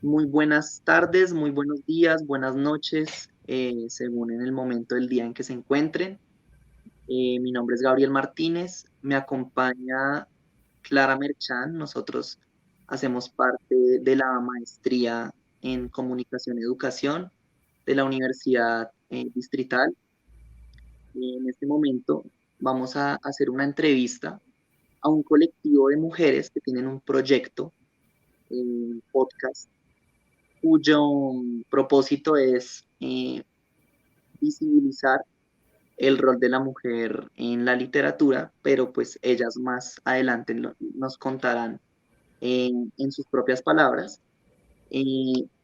Muy buenas tardes, muy buenos días, buenas noches, según en el momento del día en que se encuentren. Mi nombre es Gabriel Martínez, me acompaña Clara Merchán. Nosotros hacemos parte de la maestría en Comunicación y Educación de la Universidad Distrital. Y en este momento vamos a hacer una entrevista a un colectivo de mujeres que tienen un proyecto, podcast, cuyo propósito es visibilizar el rol de la mujer en la literatura, pero pues ellas más adelante nos contarán en sus propias palabras.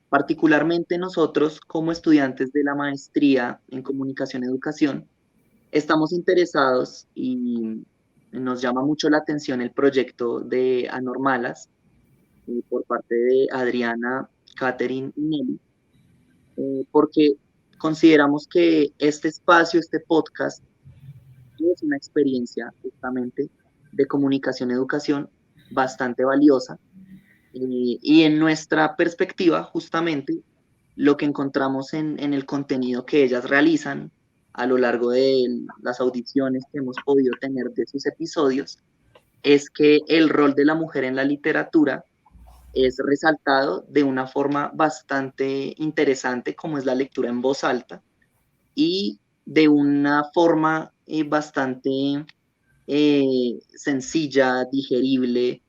Particularmente nosotros como estudiantes de la maestría en comunicación y educación, estamos interesados y nos llama mucho la atención el proyecto de Anormalas por parte de Adriana, Catherine y Nelly, porque consideramos que este espacio, este podcast, es una experiencia justamente de comunicación y educación bastante valiosa. Y en nuestra perspectiva, justamente, lo que encontramos en el contenido que ellas realizan a lo largo de las audiciones que hemos podido tener de sus episodios, es que el rol de la mujer en la literatura es resaltado de una forma bastante interesante, como es la lectura en voz alta, y de una forma bastante sencilla, digerible,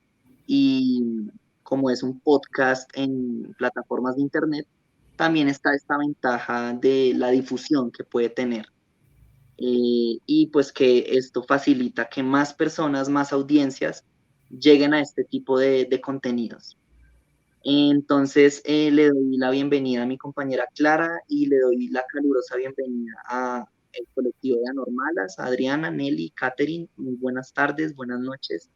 y como es un podcast en plataformas de internet, también está esta ventaja de la difusión que puede tener. Y pues que esto facilita que más personas, más audiencias lleguen a este tipo de contenidos. Entonces, le doy la bienvenida a mi compañera Clara y le doy la calurosa bienvenida a el colectivo de Anormalas, Adriana, Nelly, Catherine. Muy buenas tardes, buenas noches.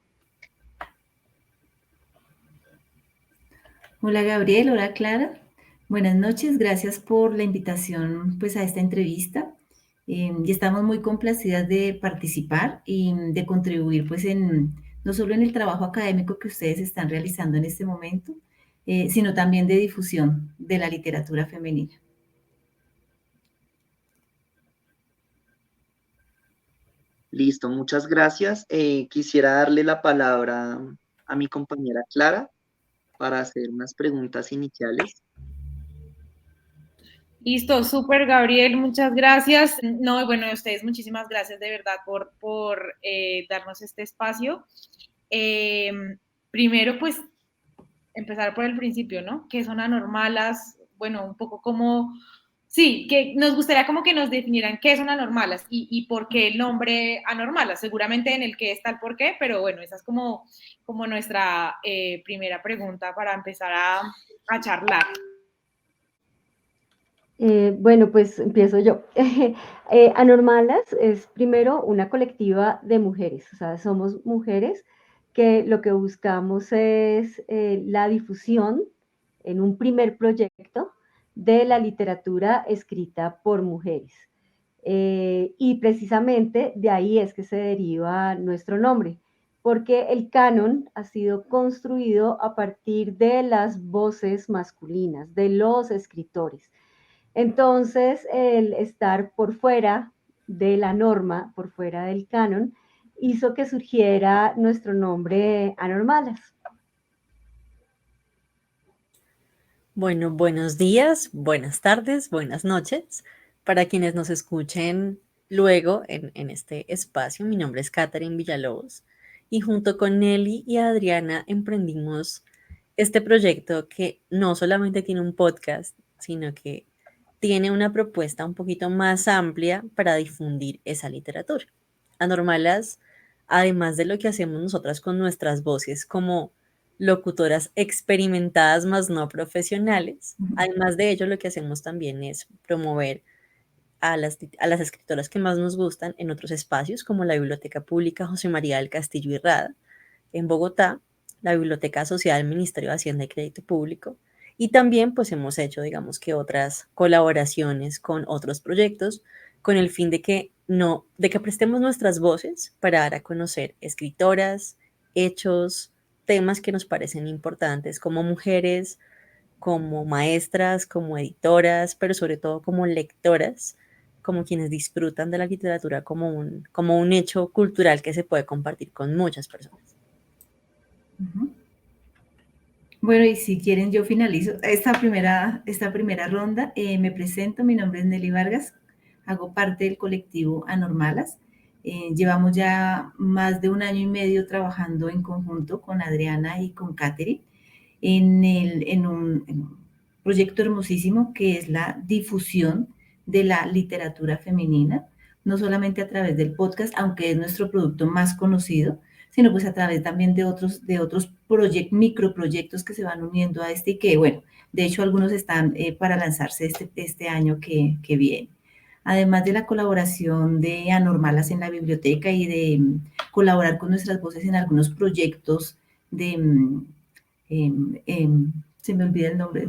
Hola Gabriel, hola Clara. Buenas noches, gracias por la invitación pues a esta entrevista. Y estamos muy complacidas de participar y de contribuir pues no solo en el trabajo académico que ustedes están realizando en este momento, sino también de difusión de la literatura femenina. Listo, muchas gracias. Quisiera darle la palabra a mi compañera Clara para hacer unas preguntas iniciales. Listo, súper, Gabriel, muchas gracias. No, y bueno, a ustedes muchísimas gracias de verdad por darnos este espacio. Eh, Primero, pues, empezar por el principio, ¿no? ¿Qué son anormalas? Bueno, un poco como, sí, que nos gustaría como que nos definieran qué son anormalas y por qué el nombre anormalas. Seguramente en el qué está el por qué, pero bueno, esa es como nuestra primera pregunta para empezar a charlar. Bueno, pues empiezo yo. Anormalas es primero una colectiva de mujeres, o sea, somos mujeres que lo que buscamos es la difusión en un primer proyecto de la literatura escrita por mujeres. Y precisamente de ahí es que se deriva nuestro nombre, porque el canon ha sido construido a partir de las voces masculinas, de los escritores. Entonces, el estar por fuera de la norma, por fuera del canon, hizo que surgiera nuestro nombre Anormalas. Bueno, buenos días, buenas tardes, buenas noches. Para quienes nos escuchen luego en este espacio, mi nombre es Catherine Villalobos y junto con Nelly y Adriana emprendimos este proyecto que no solamente tiene un podcast, sino que tiene una propuesta un poquito más amplia para difundir esa literatura. Anormalas, además de lo que hacemos nosotras con nuestras voces como locutoras experimentadas más no profesionales. Además de ello, lo que hacemos también es promover a las escritoras que más nos gustan en otros espacios, como la Biblioteca Pública José María del Castillo y Rada en Bogotá, la Biblioteca Asociada del Ministerio de Hacienda y Crédito Público, y también pues hemos hecho, digamos que otras colaboraciones con otros proyectos con el fin de que prestemos nuestras voces para dar a conocer escritoras, hechos, temas que nos parecen importantes como mujeres, como maestras, como editoras, pero sobre todo como lectoras, como quienes disfrutan de la literatura como un hecho cultural que se puede compartir con muchas personas. Bueno, y si quieren, yo finalizo esta primera ronda. Me presento, mi nombre es Nelly Vargas, hago parte del colectivo Anormalas. Llevamos ya más de 1 año y medio trabajando en conjunto con Adriana y con Katherine en un proyecto hermosísimo que es la difusión de la literatura femenina, no solamente a través del podcast, aunque es nuestro producto más conocido, sino pues a través también de otros microproyectos que se van uniendo a este y que, bueno, de hecho algunos están para lanzarse este año que viene. Además de la colaboración de Anormalas en la biblioteca y de colaborar con nuestras voces en algunos proyectos de, se me olvida el nombre,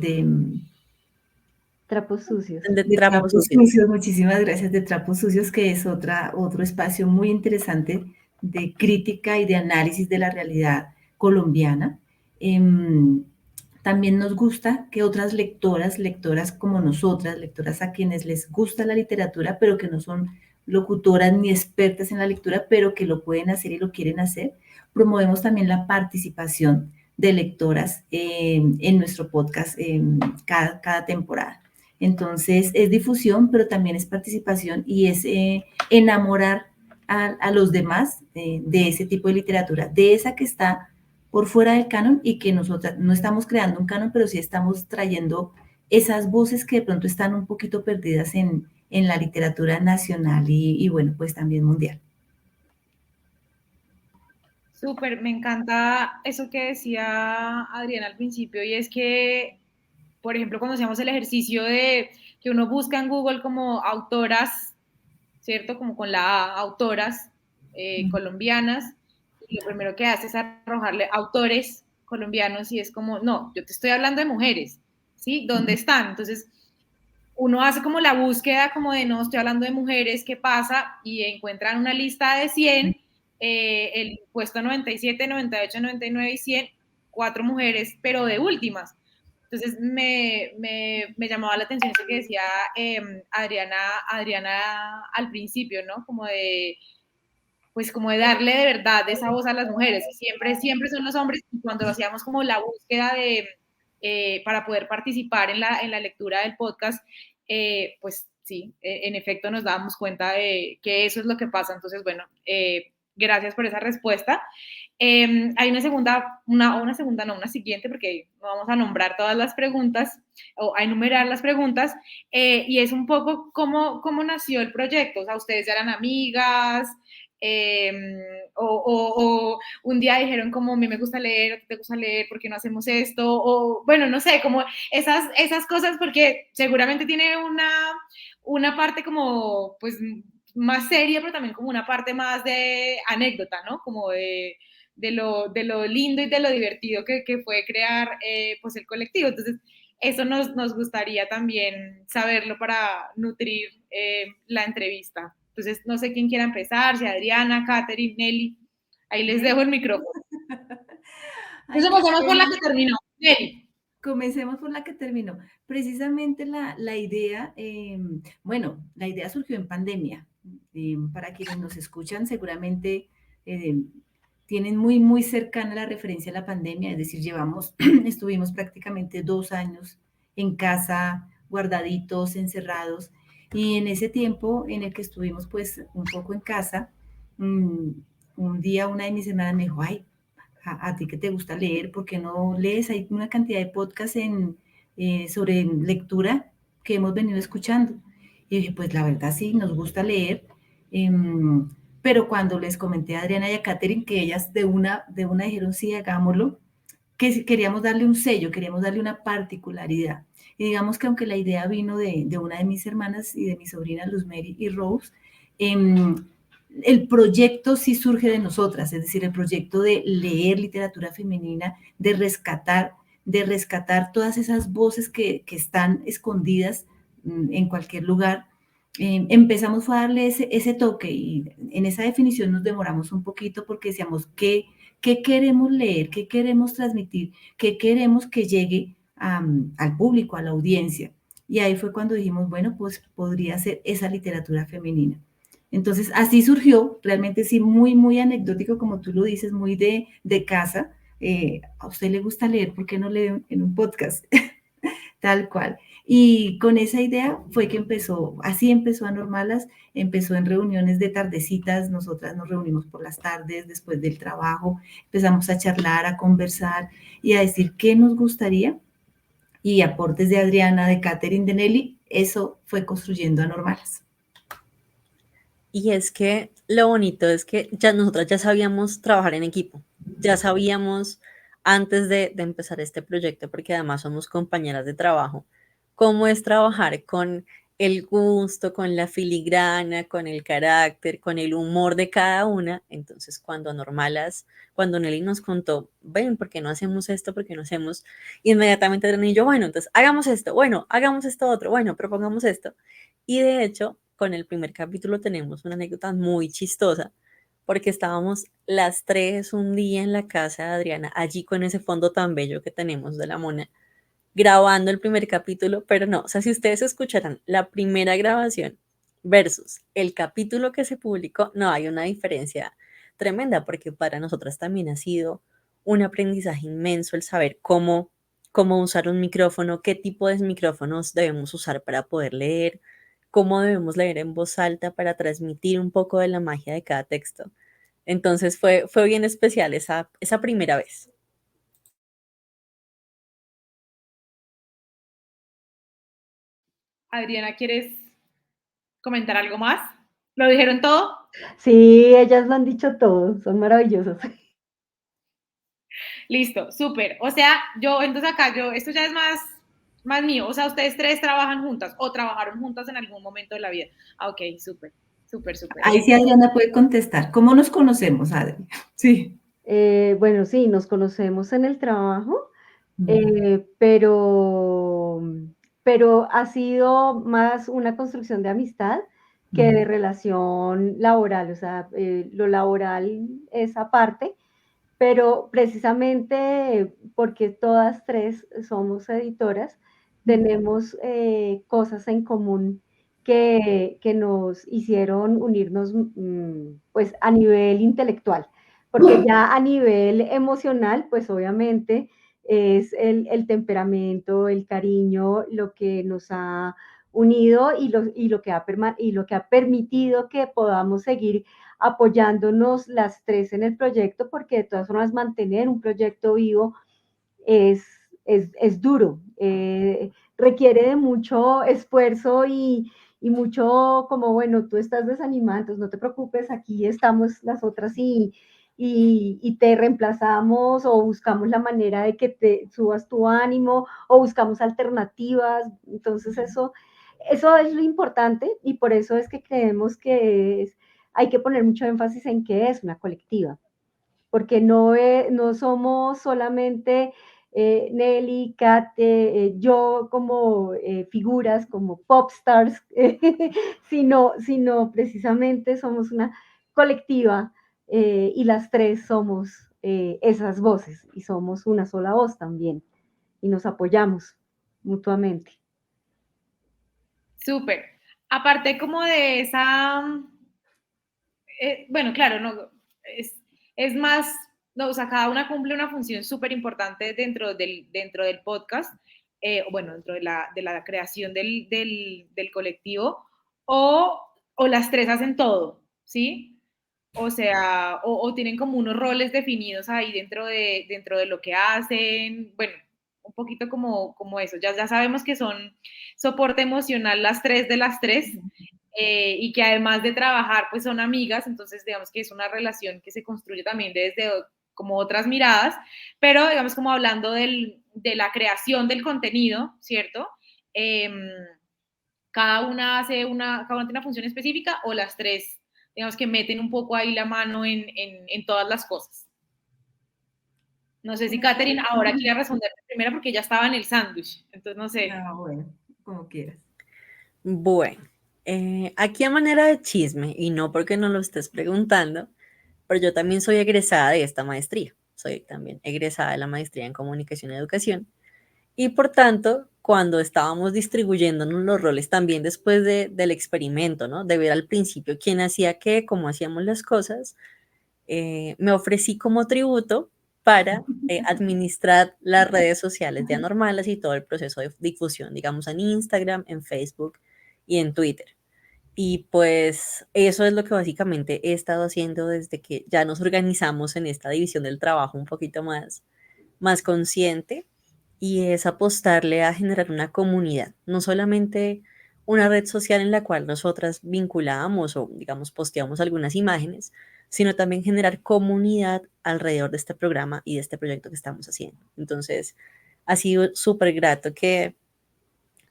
Trapos sucios. De de trapos Trapos sucios. Sucios, muchísimas gracias, de Trapos Sucios, que es otro espacio muy interesante de crítica y de análisis de la realidad colombiana. También nos gusta que otras lectoras como nosotras, lectoras a quienes les gusta la literatura, pero que no son locutoras ni expertas en la lectura, pero que lo pueden hacer y lo quieren hacer, promovemos también la participación de lectoras en nuestro podcast cada temporada. Entonces, es difusión, pero también es participación y es enamorar a los demás de ese tipo de literatura, de esa que está por fuera del canon y que nosotras no estamos creando un canon, pero sí estamos trayendo esas voces que de pronto están un poquito perdidas en la literatura nacional y bueno, pues también mundial. Súper, me encanta eso que decía Adriana al principio, y es que, por ejemplo, cuando hacíamos el ejercicio de que uno busca en Google como autoras, ¿cierto? Como con la A, autoras colombianas, y lo primero que hace es arrojarle autores colombianos y es como, no, yo te estoy hablando de mujeres, ¿sí? ¿Dónde están? Entonces, uno hace como la búsqueda como de, no, estoy hablando de mujeres, ¿qué pasa? Y encuentran una lista de 100, el puesto 97, 98, 99 y 100, 4 mujeres, pero de últimas. Entonces me llamaba la atención eso que decía Adriana al principio, ¿no? Como de, pues como de darle de verdad esa voz a las mujeres. Siempre son los hombres, y cuando hacíamos como la búsqueda de, para poder participar en la lectura del podcast, pues sí, en efecto nos dábamos cuenta de que eso es lo que pasa. Entonces, bueno, gracias por esa respuesta. Hay una siguiente, porque no vamos a nombrar todas las preguntas o a enumerar las preguntas, y es un poco cómo nació el proyecto. O sea, ustedes ya eran amigas, o un día dijeron como, a mí me gusta leer, a ti te gusta leer, ¿por qué no hacemos esto? O bueno, no sé, como esas cosas, porque seguramente tiene una parte como, pues, más seria, pero también como una parte más de anécdota, ¿no? Como de lo lindo y de lo divertido que fue crear pues el colectivo. Entonces, eso nos gustaría también saberlo para nutrir la entrevista. Entonces, no sé quién quiera empezar, si Adriana, Katherine, Nelly. Ahí les dejo el micrófono. Entonces, pasamos por la que terminó. Nelly. Comencemos por la que terminó. Precisamente la idea, bueno, la idea surgió en pandemia. Para quienes nos escuchan, seguramente tienen muy cercana la referencia a la pandemia, es decir, estuvimos prácticamente 2 años en casa, guardaditos, encerrados, y en ese tiempo en el que estuvimos pues un poco en casa, un día una de mis hermanas me dijo, ay, a ti que te gusta leer, ¿por qué no lees? Hay una cantidad de podcasts sobre lectura que hemos venido escuchando. Y dije, pues la verdad sí, nos gusta leer, pero cuando les comenté a Adriana y a Katherine que ellas de una dijeron, sí, hagámoslo, que queríamos darle un sello, queríamos darle una particularidad. Y digamos que aunque la idea vino de una de mis hermanas y de mis sobrinas Luz Mary y Rose, el proyecto sí surge de nosotras, es decir, el proyecto de leer literatura femenina, de rescatar todas esas voces que están escondidas en cualquier lugar. Empezamos a darle ese toque y en esa definición nos demoramos un poquito porque decíamos, ¿qué queremos leer? ¿Qué queremos transmitir? ¿Qué queremos que llegue al público, a la audiencia. Y ahí fue cuando dijimos, bueno, pues podría ser esa literatura femenina. Entonces, así surgió, realmente sí, muy, muy anecdótico, como tú lo dices, muy de casa. A usted le gusta leer, ¿por qué no lee en un podcast? Tal cual. Y con esa idea fue que empezó, así empezó Anormalas, empezó en reuniones de tardecitas, nosotras nos reunimos por las tardes, después del trabajo, empezamos a charlar, a conversar y a decir qué nos gustaría, y aportes de Adriana, de Catherine, de Nelly, eso fue construyendo Anormalas. Y es que lo bonito es que nosotras ya sabíamos trabajar en equipo, ya sabíamos antes de empezar este proyecto, porque además somos compañeras de trabajo, cómo es trabajar con el gusto, con la filigrana, con el carácter, con el humor de cada una. Entonces, cuando Nelly nos contó, ven, ¿por qué no hacemos esto? ¿Por qué no hacemos? Inmediatamente Adriana y yo, bueno, entonces hagamos esto, bueno, hagamos esto otro, bueno, propongamos esto. Y de hecho, con el primer capítulo tenemos una anécdota muy chistosa, porque estábamos las tres un día en la casa de Adriana, allí con ese fondo tan bello que tenemos de la mona, grabando el primer capítulo, pero no, o sea, si ustedes escucharan la primera grabación versus el capítulo que se publicó, no hay una diferencia tremenda, porque para nosotras también ha sido un aprendizaje inmenso el saber cómo usar un micrófono, qué tipo de micrófonos debemos usar para poder leer, cómo debemos leer en voz alta para transmitir un poco de la magia de cada texto. Entonces fue bien especial esa primera vez. Adriana, ¿quieres comentar algo más? ¿Lo dijeron todo? Sí, ellas lo han dicho todo, son maravillosas. Listo, súper. O sea, entonces acá, esto ya es más mío. O sea, ustedes tres trabajan juntas o trabajaron juntas en algún momento de la vida. Ah, ok, súper, súper, súper. Ahí sí Adriana puede contestar. ¿Cómo nos conocemos, Adri? Sí. Bueno, sí, nos conocemos en el trabajo, pero, pero ha sido más una construcción de amistad que de relación laboral, o sea, lo laboral es aparte, pero precisamente porque todas tres somos editoras, tenemos cosas en común que nos hicieron unirnos pues a nivel intelectual, porque ya a nivel emocional, pues obviamente es el temperamento, el cariño, lo que nos ha unido y lo que ha permitido que podamos seguir apoyándonos las tres en el proyecto, porque de todas formas mantener un proyecto vivo es duro, requiere de mucho esfuerzo y mucho como, bueno, tú estás desanimada, entonces no te preocupes, aquí estamos las otras y te reemplazamos o buscamos la manera de que te subas tu ánimo o buscamos alternativas, entonces eso es lo importante y por eso es que creemos que hay que poner mucho énfasis en que es una colectiva, porque no somos solamente Nelly, Kate, yo como figuras, como pop stars, sino precisamente somos una colectiva y las tres somos esas voces y somos una sola voz también y nos apoyamos mutuamente. Súper. Aparte como de esa, bueno, claro, no, es más, no, o sea, cada una cumple una función súper importante dentro del podcast, bueno, dentro de la creación del colectivo, o las tres hacen todo, ¿sí? O sea, o tienen como unos roles definidos ahí dentro de lo que hacen, bueno, un poquito como eso, ya sabemos que son soporte emocional las tres de las tres, y que además de trabajar, pues son amigas, entonces digamos que es una relación que se construye también desde como otras miradas, pero digamos como hablando de la creación del contenido, ¿cierto? Cada una tiene una función específica o las tres, digamos que meten un poco ahí la mano en todas las cosas. No sé si Catherine ahora quiere responder primero porque ya estaba en el sándwich, entonces no sé. Ah, bueno, como quieras. Bueno, aquí a manera de chisme, y no porque no lo estés preguntando, pero yo también soy egresada de esta maestría. Soy también egresada de la maestría en comunicación y educación. Y por tanto, cuando estábamos distribuyéndonos los roles también después del experimento, ¿no? De ver al principio quién hacía qué, cómo hacíamos las cosas, me ofrecí como tributo para administrar las redes sociales de Anormalas y todo el proceso de difusión, digamos, en Instagram, en Facebook y en Twitter. Y pues eso es lo que básicamente he estado haciendo desde que ya nos organizamos en esta división del trabajo un poquito más consciente, y es apostarle a generar una comunidad, no solamente una red social en la cual nosotras vinculamos o, digamos, posteamos algunas imágenes, sino también generar comunidad alrededor de este programa y de este proyecto que estamos haciendo. Entonces, ha sido súper grato que,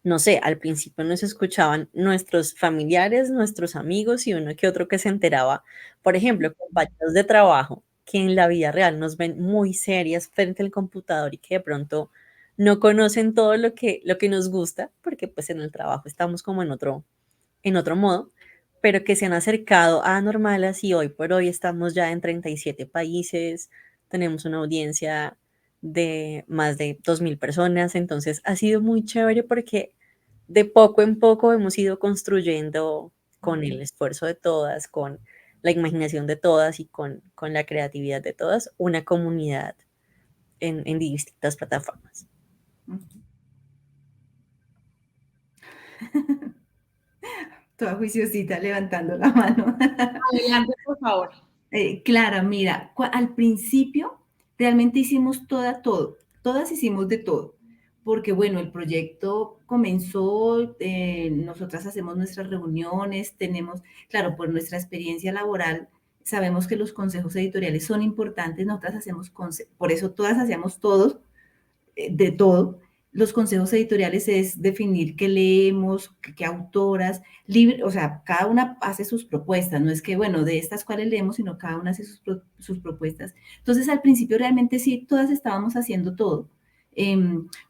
no sé, al principio nos escuchaban nuestros familiares, nuestros amigos y uno que otro que se enteraba, por ejemplo, compañeros de trabajo que en la vida real nos ven muy serias frente al computador y que de pronto no conocen todo lo que nos gusta, porque pues en el trabajo estamos como en otro modo, pero que se han acercado a Anormalas y hoy por hoy estamos ya en 37 países, tenemos una audiencia de más de 2.000 personas, entonces ha sido muy chévere porque de poco en poco hemos ido construyendo con el esfuerzo de todas, con la imaginación de todas y con la creatividad de todas, una comunidad en distintas plataformas. Toda juiciosita levantando la mano. Adelante, por favor. Clara, mira, al principio realmente hicimos todas hicimos de todo, porque bueno, el proyecto comenzó, nosotras hacemos nuestras reuniones, tenemos, claro, por nuestra experiencia laboral, sabemos que los consejos editoriales son importantes, nosotras hacemos, por eso todas hacíamos todos, de todo. Los consejos editoriales es definir qué leemos, qué autoras, libre, o sea, cada una hace sus propuestas, no es que, bueno, de estas cuáles leemos, sino cada una hace sus propuestas. Entonces, al principio realmente sí, todas estábamos haciendo todo,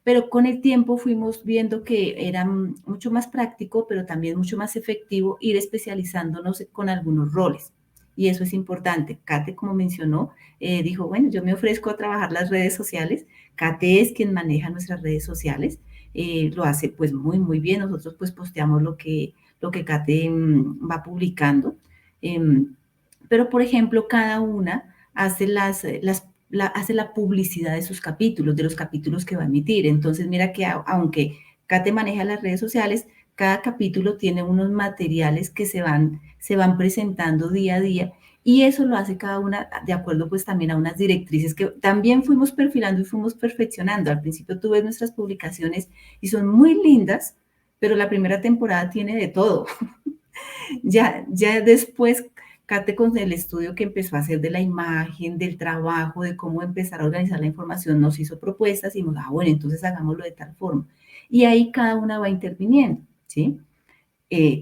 pero con el tiempo fuimos viendo que era mucho más práctico, pero también mucho más efectivo ir especializándonos con algunos roles. Y eso es importante. Kate, como mencionó, dijo, bueno, yo me ofrezco a trabajar las redes sociales. Kate es quien maneja nuestras redes sociales, lo hace pues muy, muy bien. Nosotros pues posteamos lo que Kate va publicando. Pero, por ejemplo, cada una hace hace la publicidad de sus capítulos, de los capítulos que va a emitir. Entonces, mira que aunque Kate maneja las redes sociales, cada capítulo tiene unos materiales que se van presentando día a día, y eso lo hace cada una de acuerdo pues también a unas directrices que también fuimos perfilando y fuimos perfeccionando. Al principio tú ves nuestras publicaciones y son muy lindas, pero la primera temporada tiene de todo. Ya después, Kate, con el estudio que empezó a hacer de la imagen, del trabajo, de cómo empezar a organizar la información, nos hizo propuestas y nos dijo, bueno, entonces hagámoslo de tal forma. Y ahí cada una va interviniendo, ¿sí?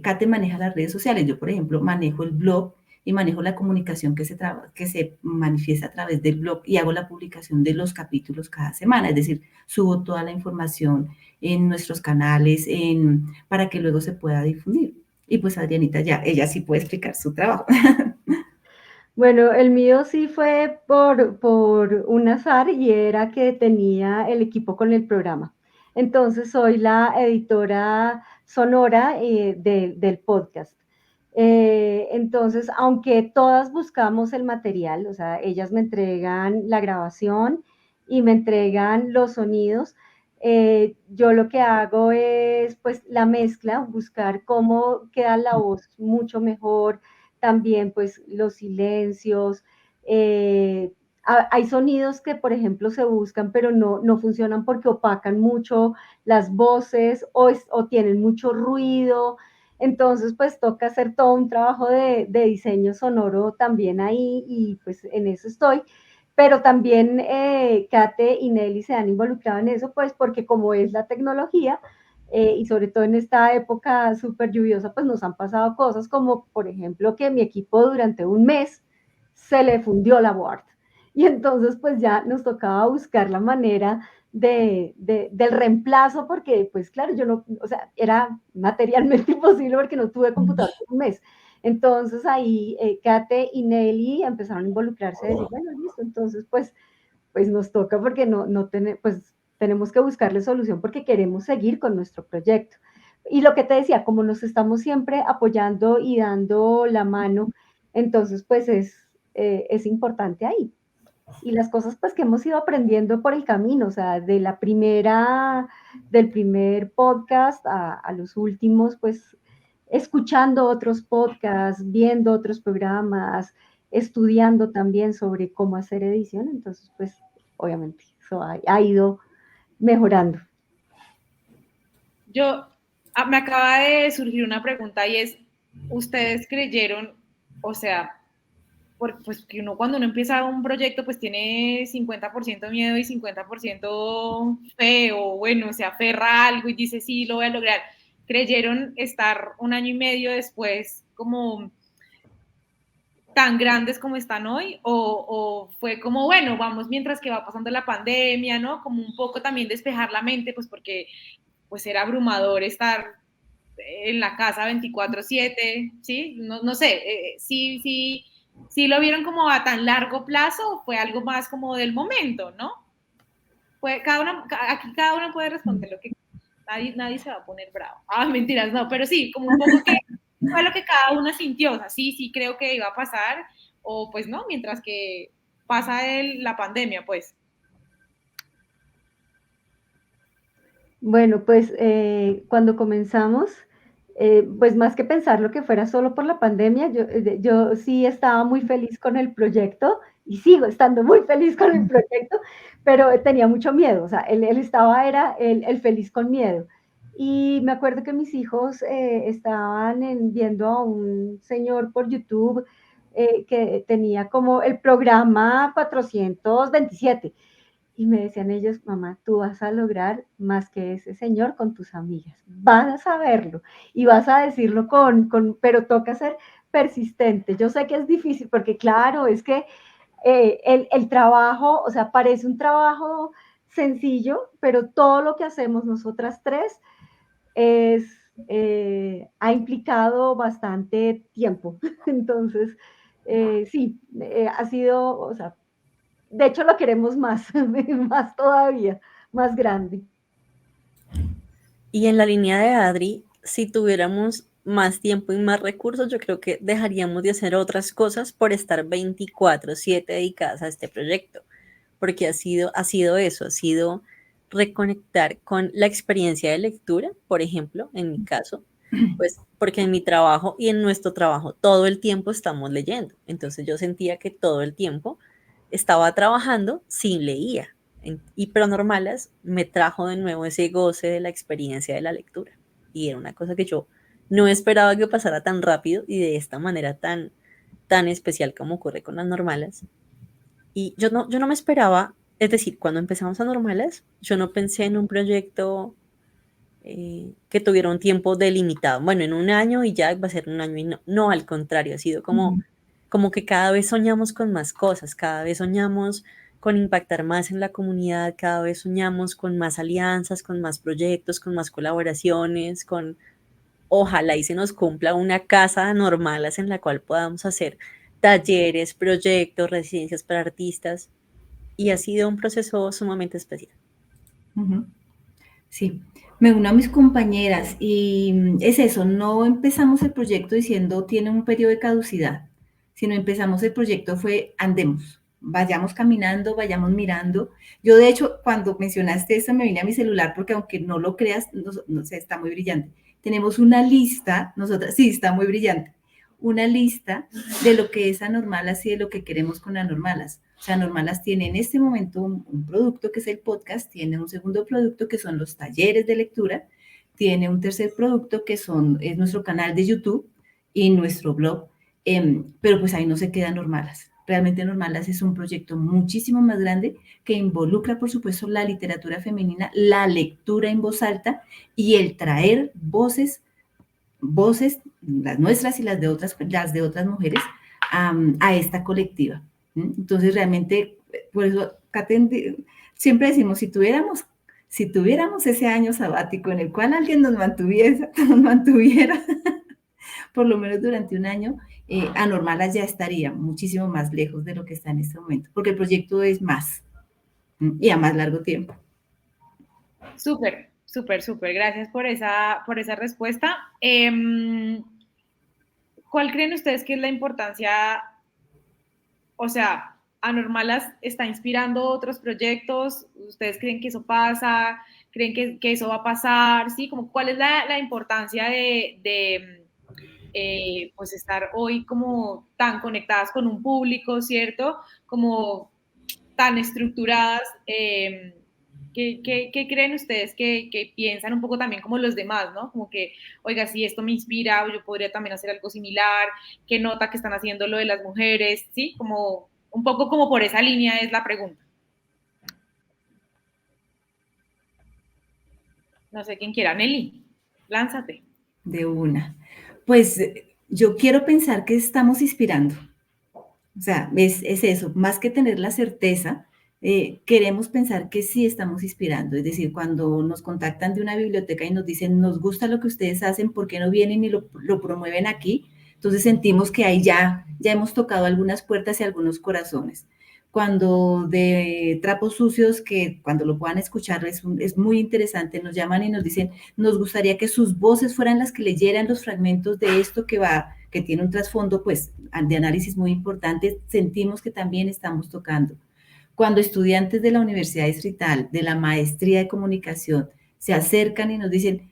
Kate maneja las redes sociales. Yo, por ejemplo, manejo el blog y manejo la comunicación que se manifiesta a través del blog, y hago la publicación de los capítulos cada semana, es decir, subo toda la información en nuestros canales para que luego se pueda difundir. Y pues Adrianita ya, ella sí puede explicar su trabajo. Bueno, el mío sí fue por un azar, y era que tenía el equipo con el programa. Entonces soy la editora sonora del podcast. Entonces, aunque todas buscamos el material, o sea, ellas me entregan la grabación y me entregan los sonidos, yo lo que hago es pues la mezcla, buscar cómo queda la voz mucho mejor, también pues los silencios. eh, Hay sonidos que, por ejemplo, se buscan, pero no funcionan porque opacan mucho las voces, o tienen mucho ruido. Entonces, pues toca hacer todo un trabajo de diseño sonoro también ahí, y pues en eso estoy. Pero también Kate y Nelly se han involucrado en eso, pues porque como es la tecnología, y sobre todo en esta época súper lluviosa, pues nos han pasado cosas como, por ejemplo, que mi equipo durante un mes se le fundió la board. Y entonces pues ya nos tocaba buscar la manera del reemplazo, porque pues claro, yo no, o sea, era materialmente imposible porque no tuve computador por un mes. Entonces ahí Kate y Nelly empezaron a involucrarse, a decir, bueno, listo, entonces pues nos toca porque no tenemos, pues tenemos que buscarle solución porque queremos seguir con nuestro proyecto. Y lo que te decía, como nos estamos siempre apoyando y dando la mano, entonces pues es importante ahí. Y las cosas pues que hemos ido aprendiendo por el camino, o sea, del primer podcast a los últimos, pues escuchando otros podcasts, viendo otros programas, estudiando también sobre cómo hacer edición, entonces pues obviamente eso ha ido mejorando. Me acaba de surgir una pregunta y es, ¿ustedes creyeron, o sea, pues que cuando uno empieza un proyecto pues tiene 50% miedo y 50% fe, o bueno, se aferra a algo y dice sí, lo voy a lograr? ¿Creyeron estar un año y medio después como tan grandes como están hoy? ¿O fue como, bueno, vamos mientras que va pasando la pandemia, ¿no? Como un poco también despejar la mente, pues porque pues era abrumador estar en la casa 24/7, ¿sí? No sé, sí lo vieron como a tan largo plazo, o fue algo más como del momento, ¿no? Aquí cada uno puede responder lo que nadie se va a poner bravo. Ah, mentiras, no, pero sí, como un poco que fue lo que cada uno sintió, o sea, sí creo que iba a pasar, o pues no, mientras que pasa la pandemia, pues. Bueno, pues cuando comenzamos, pues más que pensar lo que fuera solo por la pandemia, yo sí estaba muy feliz con el proyecto y sigo estando muy feliz con el proyecto, pero tenía mucho miedo, o sea, era el feliz con miedo. Y me acuerdo que mis hijos estaban viendo a un señor por YouTube que tenía como el programa 427. Y me decían ellos, mamá, tú vas a lograr más que ese señor con tus amigas. Vas a saberlo y vas a decirlo pero toca ser persistente. Yo sé que es difícil porque claro, es que el trabajo, o sea, parece un trabajo sencillo, pero todo lo que hacemos nosotras tres ha implicado bastante tiempo. Entonces, sí, ha sido, o sea, de hecho lo queremos más, más todavía, más grande. Y en la línea de Adri, si tuviéramos más tiempo y más recursos, yo creo que dejaríamos de hacer otras cosas por estar 24/7 dedicadas a este proyecto, porque ha sido eso, ha sido reconectar con la experiencia de lectura, por ejemplo, en mi caso, pues porque en mi trabajo y en nuestro trabajo todo el tiempo estamos leyendo, entonces yo sentía que todo el tiempo estaba trabajando sin leía, y Pronormalas me trajo de nuevo ese goce de la experiencia de la lectura. Y era una cosa que yo no esperaba que pasara tan rápido y de esta manera tan especial como ocurre con las Normales. Y yo no me esperaba, es decir, cuando empezamos a Normales, yo no pensé en un proyecto que tuviera un tiempo delimitado. Bueno, en un año y ya va a ser un año y no, al contrario, ha sido como que cada vez soñamos con más cosas, cada vez soñamos con impactar más en la comunidad, cada vez soñamos con más alianzas, con más proyectos, con más colaboraciones, ojalá y se nos cumpla una casa Normales en la cual podamos hacer talleres, proyectos, residencias para artistas, y ha sido un proceso sumamente especial. Sí, me uno a mis compañeras y es eso, no empezamos el proyecto diciendo tiene un periodo de caducidad, sino empezamos el proyecto fue andemos, vayamos caminando, vayamos mirando. Yo de hecho cuando mencionaste eso me vine a mi celular porque aunque no lo creas, no sé, está muy brillante. Tenemos una lista, nosotras, sí, está muy brillante, una lista de lo que es Anormalas y de lo que queremos con Anormalas. O sea, Anormalas tiene en este momento un producto que es el podcast, tiene un segundo producto que son los talleres de lectura, tiene un tercer producto que es nuestro canal de YouTube y nuestro blog, pero pues ahí no se queda Anormalas. Realmente Anormalas es un proyecto muchísimo más grande que involucra, por supuesto, la literatura femenina, la lectura en voz alta y el traer voces, las nuestras y las de otras mujeres, a esta colectiva. Entonces, realmente, por eso, siempre decimos, si tuviéramos ese año sabático en el cual alguien nos mantuviera por lo menos durante un año, Anormalas ya estaría muchísimo más lejos de lo que está en este momento, porque el proyecto es más y a más largo tiempo. Súper, súper, súper. Gracias por esa respuesta. ¿Cuál creen ustedes que es la importancia? O sea, Anormalas está inspirando otros proyectos. ¿Ustedes creen que eso pasa? ¿Creen que eso va a pasar? ¿Sí? Como, ¿cuál es la importancia de pues estar hoy como tan conectadas con un público, ¿cierto? Como tan estructuradas. ¿Qué creen ustedes que piensan un poco también como los demás, ¿no? Como que, oiga, si esto me inspira, yo podría también hacer algo similar, qué nota que están haciendo lo de las mujeres, ¿sí? Como un poco como por esa línea es la pregunta. No sé quién quiera. Nelly, lánzate. De una. Pues yo quiero pensar que estamos inspirando. O sea, es eso, más que tener la certeza, queremos pensar que sí estamos inspirando. Es decir, cuando nos contactan de una biblioteca y nos dicen, nos gusta lo que ustedes hacen, ¿por qué no vienen y lo promueven aquí? Entonces sentimos que ahí ya hemos tocado algunas puertas y algunos corazones. Cuando de trapos sucios, que cuando lo puedan escuchar es muy interesante, nos llaman y nos dicen, nos gustaría que sus voces fueran las que leyeran los fragmentos de esto que tiene un trasfondo pues de análisis muy importante, sentimos que también estamos tocando. Cuando estudiantes de la Universidad Distrital, de la Maestría de Comunicación, se acercan y nos dicen,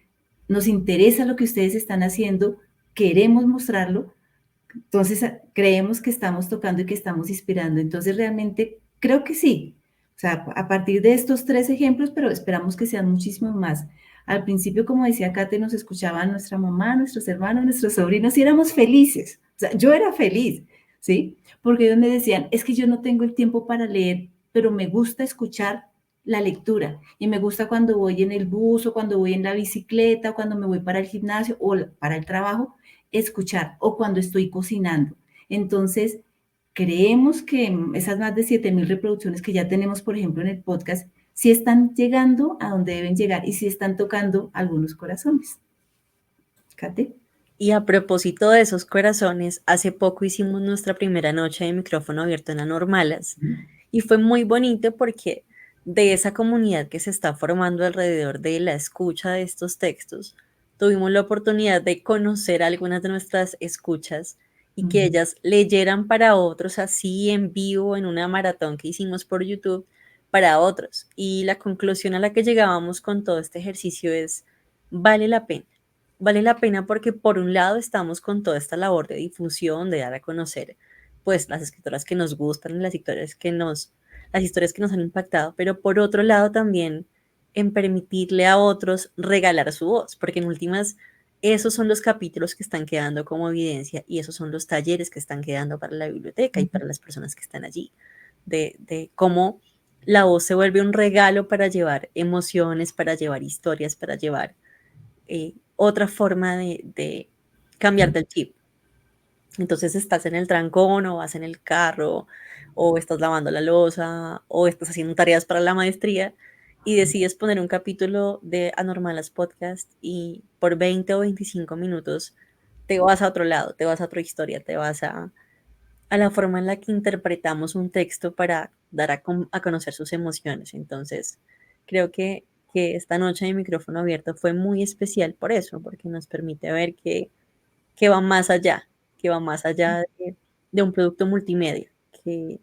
nos interesa lo que ustedes están haciendo, queremos mostrarlo, entonces creemos que estamos tocando y que estamos inspirando. Entonces realmente creo que sí. O sea, a partir de estos 3 ejemplos, pero esperamos que sean muchísimos más. Al principio, como decía Kate, nos escuchaban nuestra mamá, nuestros hermanos, nuestros sobrinos y éramos felices. O sea, yo era feliz, ¿sí? Porque ellos me decían, es que yo no tengo el tiempo para leer, pero me gusta escuchar la lectura y me gusta cuando voy en el bus o cuando voy en la bicicleta o cuando me voy para el gimnasio o para el trabajo, escuchar o cuando estoy cocinando. Entonces, creemos que esas más de 7,000 reproducciones que ya tenemos, por ejemplo, en el podcast, sí están llegando a donde deben llegar y sí están tocando algunos corazones. Kate. Y a propósito de esos corazones, hace poco hicimos nuestra primera noche de micrófono abierto en Anormalas y fue muy bonito porque de esa comunidad que se está formando alrededor de la escucha de estos textos, tuvimos la oportunidad de conocer a algunas de nuestras escuchas y que ellas leyeran para otros así en vivo en una maratón que hicimos por YouTube para otros. Y la conclusión a la que llegábamos con todo este ejercicio es, vale la pena. Vale la pena porque por un lado estamos con toda esta labor de difusión, de dar a conocer pues las escritoras que nos gustan, las historias que nos han impactado, pero por otro lado también en permitirle a otros regalar su voz, porque en últimas esos son los capítulos que están quedando como evidencia y esos son los talleres que están quedando para la biblioteca y para las personas que están allí, de cómo la voz se vuelve un regalo para llevar emociones, para llevar historias, para llevar otra forma de cambiar del chip. Entonces estás en el trancón o vas en el carro o estás lavando la loza o estás haciendo tareas para la maestría y decides poner un capítulo de Anormalas Podcast y por 20 o 25 minutos te vas a otro lado, te vas a otra historia, te vas a la forma en la que interpretamos un texto para dar a conocer sus emociones. Entonces, creo que esta noche de micrófono abierto fue muy especial por eso, porque nos permite ver que va más allá, que va más allá de un producto multimedia, que,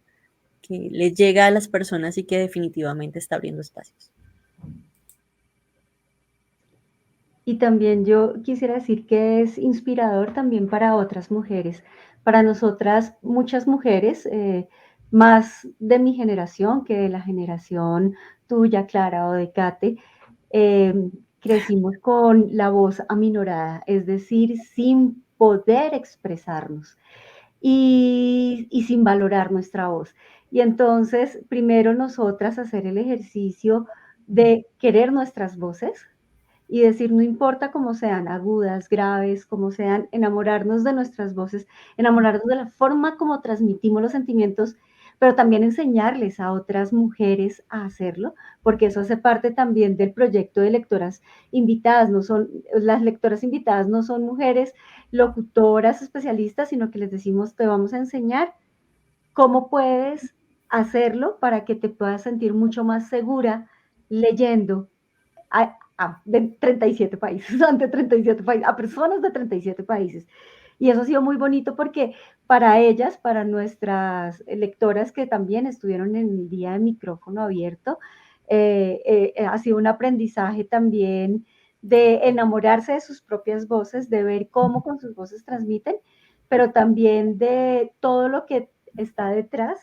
que le llega a las personas y que definitivamente está abriendo espacios. Y también yo quisiera decir que es inspirador también para otras mujeres. Para nosotras, muchas mujeres, más de mi generación que de la generación tuya, Clara, o de Kate, crecimos con la voz aminorada, es decir, sin poder expresarnos y sin valorar nuestra voz. Y entonces, primero nosotras hacer el ejercicio de querer nuestras voces, y decir, no importa cómo sean, agudas, graves, como sean, enamorarnos de nuestras voces, enamorarnos de la forma como transmitimos los sentimientos, pero también enseñarles a otras mujeres a hacerlo, porque eso hace parte también del proyecto de lectoras invitadas. No son, las lectoras invitadas no son mujeres locutoras especialistas, sino que les decimos, te vamos a enseñar cómo puedes hacerlo para que te puedas sentir mucho más segura leyendo a 37 países, ante 37 países, a personas de 37 países. Y eso ha sido muy bonito porque para ellas, para nuestras lectoras que también estuvieron en el día de micrófono abierto, ha sido un aprendizaje también de enamorarse de sus propias voces, de ver cómo con sus voces transmiten, pero también de todo lo que está detrás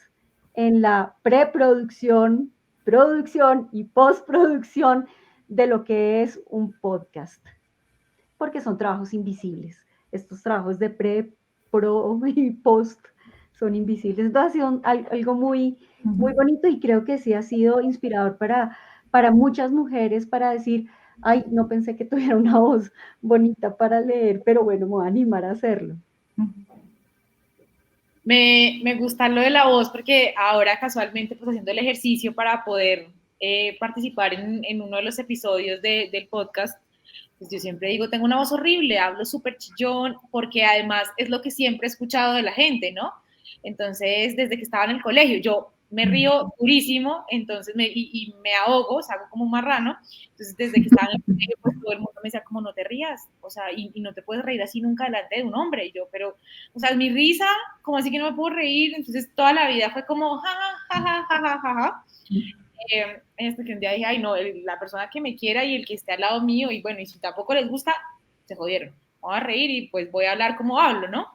en la preproducción, producción y postproducción de lo que es un podcast, porque son trabajos invisibles. Estos trabajos de pre, pro y post son invisibles. Entonces ha sido algo muy, muy bonito y creo que sí ha sido inspirador para muchas mujeres para decir, ay, no pensé que tuviera una voz bonita para leer, pero bueno, me voy a animar a hacerlo. Me gusta lo de la voz porque ahora casualmente pues haciendo el ejercicio para poder participar en uno de los episodios del podcast, pues yo siempre digo, tengo una voz horrible, hablo súper chillón, porque además es lo que siempre he escuchado de la gente, ¿no? Entonces, desde que estaba en el colegio, yo me río durísimo, entonces y me ahogo, o sea, hago como un marrano. Entonces, desde que estaba en el colegio, pues todo el mundo me decía, como no te rías, o sea, y no te puedes reír así nunca delante de un hombre. Y yo, pero, o sea, mi risa, como así que no me puedo reír. Entonces, toda la vida fue como, ja, ja, ja, ja, ja, ja, ja. Hasta que un día dije, ay, no, la persona que me quiera y el que esté al lado mío, y bueno, y si tampoco les gusta, se jodieron. Voy a reír y pues voy a hablar como hablo, ¿no?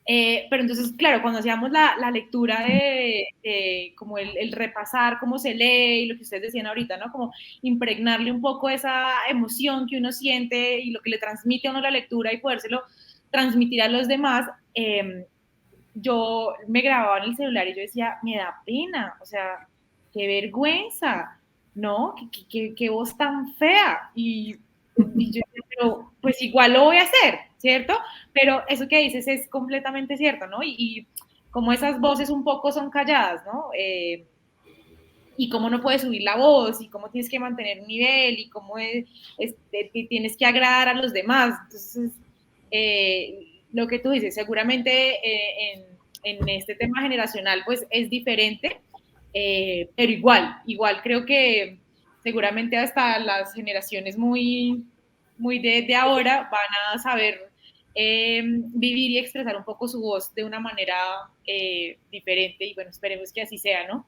Pero entonces, claro, cuando hacíamos la lectura de como el repasar cómo se lee y lo que ustedes decían ahorita, ¿no? Como impregnarle un poco esa emoción que uno siente y lo que le transmite a uno la lectura y podérselo transmitir a los demás, yo me grababa en el celular y yo decía, me da pena, o sea, qué vergüenza, ¿no? Qué voz tan fea. Y yo, pero pues igual lo voy a hacer, ¿cierto? Pero eso que dices es completamente cierto, ¿no? Y como esas voces un poco son calladas, ¿no? Y cómo no puedes subir la voz, y cómo tienes que mantener un nivel, y cómo tienes que agradar a los demás. Entonces, lo que tú dices, seguramente en este tema generacional, pues es diferente, pero igual creo que seguramente hasta las generaciones muy de ahora van a saber vivir y expresar un poco su voz de una manera diferente, y bueno, esperemos que así sea, ¿no?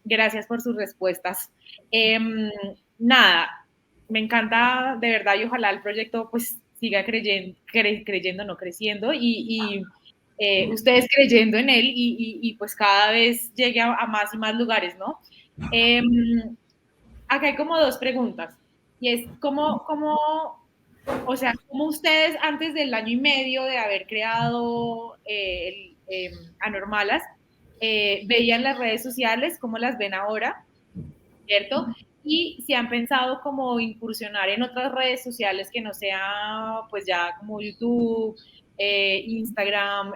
Gracias por sus respuestas. Nada, me encanta de verdad y ojalá el proyecto pues siga creyendo, no creciendo, y ustedes creyendo en él y pues cada vez llegue a más y más lugares, ¿no? Acá hay como dos preguntas, y es o sea, ¿cómo ustedes antes del año y medio de haber creado Anormalas veían las redes sociales? ¿Cómo las ven ahora? ¿Cierto? Y si han pensado como incursionar en otras redes sociales que no sea pues ya como YouTube, Instagram,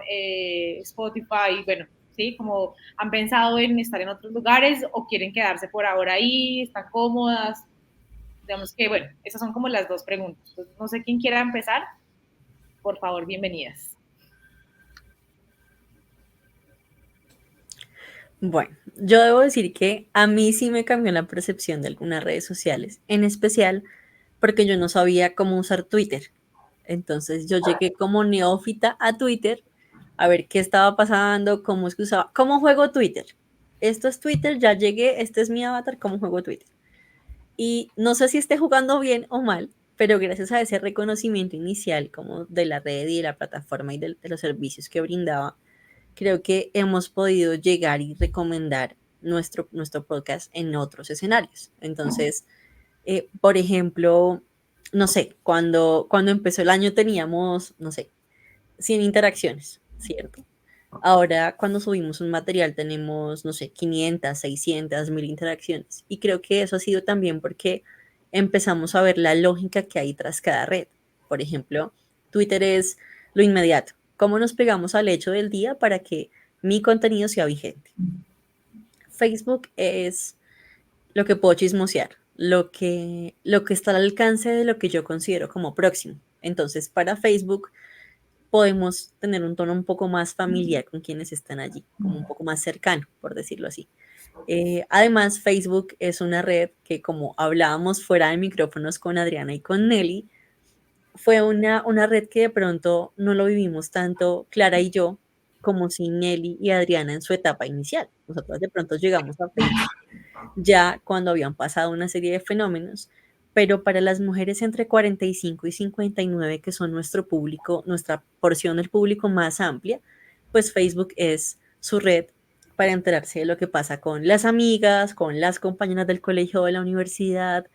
Spotify, bueno, ¿sí? Como han pensado en estar en otros lugares o quieren quedarse por ahora ahí, están cómodas. Digamos que, bueno, esas son como las dos preguntas. Entonces, no sé quién quiera empezar. Por favor, bienvenidas. Bueno, yo debo decir que a mí sí me cambió la percepción de algunas redes sociales, en especial porque yo no sabía cómo usar Twitter. Entonces yo llegué como neófita a Twitter a ver qué estaba pasando, cómo es que usaba, cómo juego Twitter. Esto es Twitter, ya llegué, este es mi avatar, cómo juego Twitter. Y no sé si esté jugando bien o mal, pero gracias a ese reconocimiento inicial como de la red y de la plataforma y de los servicios que brindaba, creo que hemos podido llegar y recomendar nuestro podcast en otros escenarios. Entonces, por ejemplo, no sé, cuando empezó el año teníamos, no sé, 100 interacciones, ¿cierto? Ahora, cuando subimos un material, tenemos, no sé, 500, 600, 1000 interacciones. Y creo que eso ha sido también porque empezamos a ver la lógica que hay tras cada red. Por ejemplo, Twitter es lo inmediato. ¿Cómo nos pegamos al hecho del día para que mi contenido sea vigente? Facebook es lo que puedo chismosear, lo que está al alcance de lo que yo considero como próximo. Entonces, para Facebook, podemos tener un tono un poco más familiar con quienes están allí, como un poco más cercano, por decirlo así. Además, Facebook es una red que, como hablábamos fuera de micrófonos con Adriana y con Nelly, fue una red que de pronto no lo vivimos tanto Clara y yo como si Nelly y Adriana en su etapa inicial. Nosotros de pronto llegamos a Facebook ya cuando habían pasado una serie de fenómenos, pero para las mujeres entre 45 y 59, que son nuestro público, nuestra porción del público más amplia, pues Facebook es su red para enterarse de lo que pasa con las amigas, con las compañeras del colegio o de la universidad,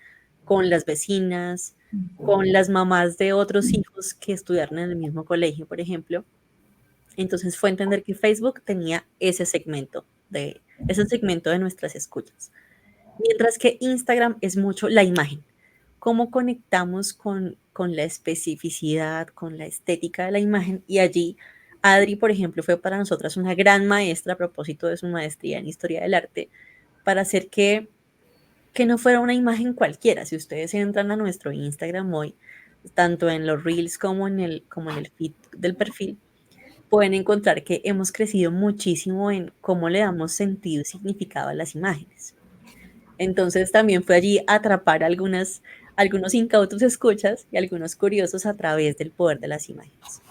con las vecinas, con las mamás de otros hijos que estudiaron en el mismo colegio, por ejemplo. Entonces fue entender que Facebook tenía ese segmento de nuestras escuchas. Mientras que Instagram es mucho la imagen. Cómo conectamos con la especificidad, con la estética de la imagen. Y allí Adri, por ejemplo, fue para nosotras una gran maestra a propósito de su maestría en Historia del Arte, para hacer que no fuera una imagen cualquiera. Si ustedes entran a nuestro Instagram hoy, tanto en los reels como en el feed del perfil, pueden encontrar que hemos crecido muchísimo en cómo le damos sentido y significado a las imágenes. Entonces también fue allí atrapar algunos incautos escuchas y algunos curiosos a través del poder de las imágenes.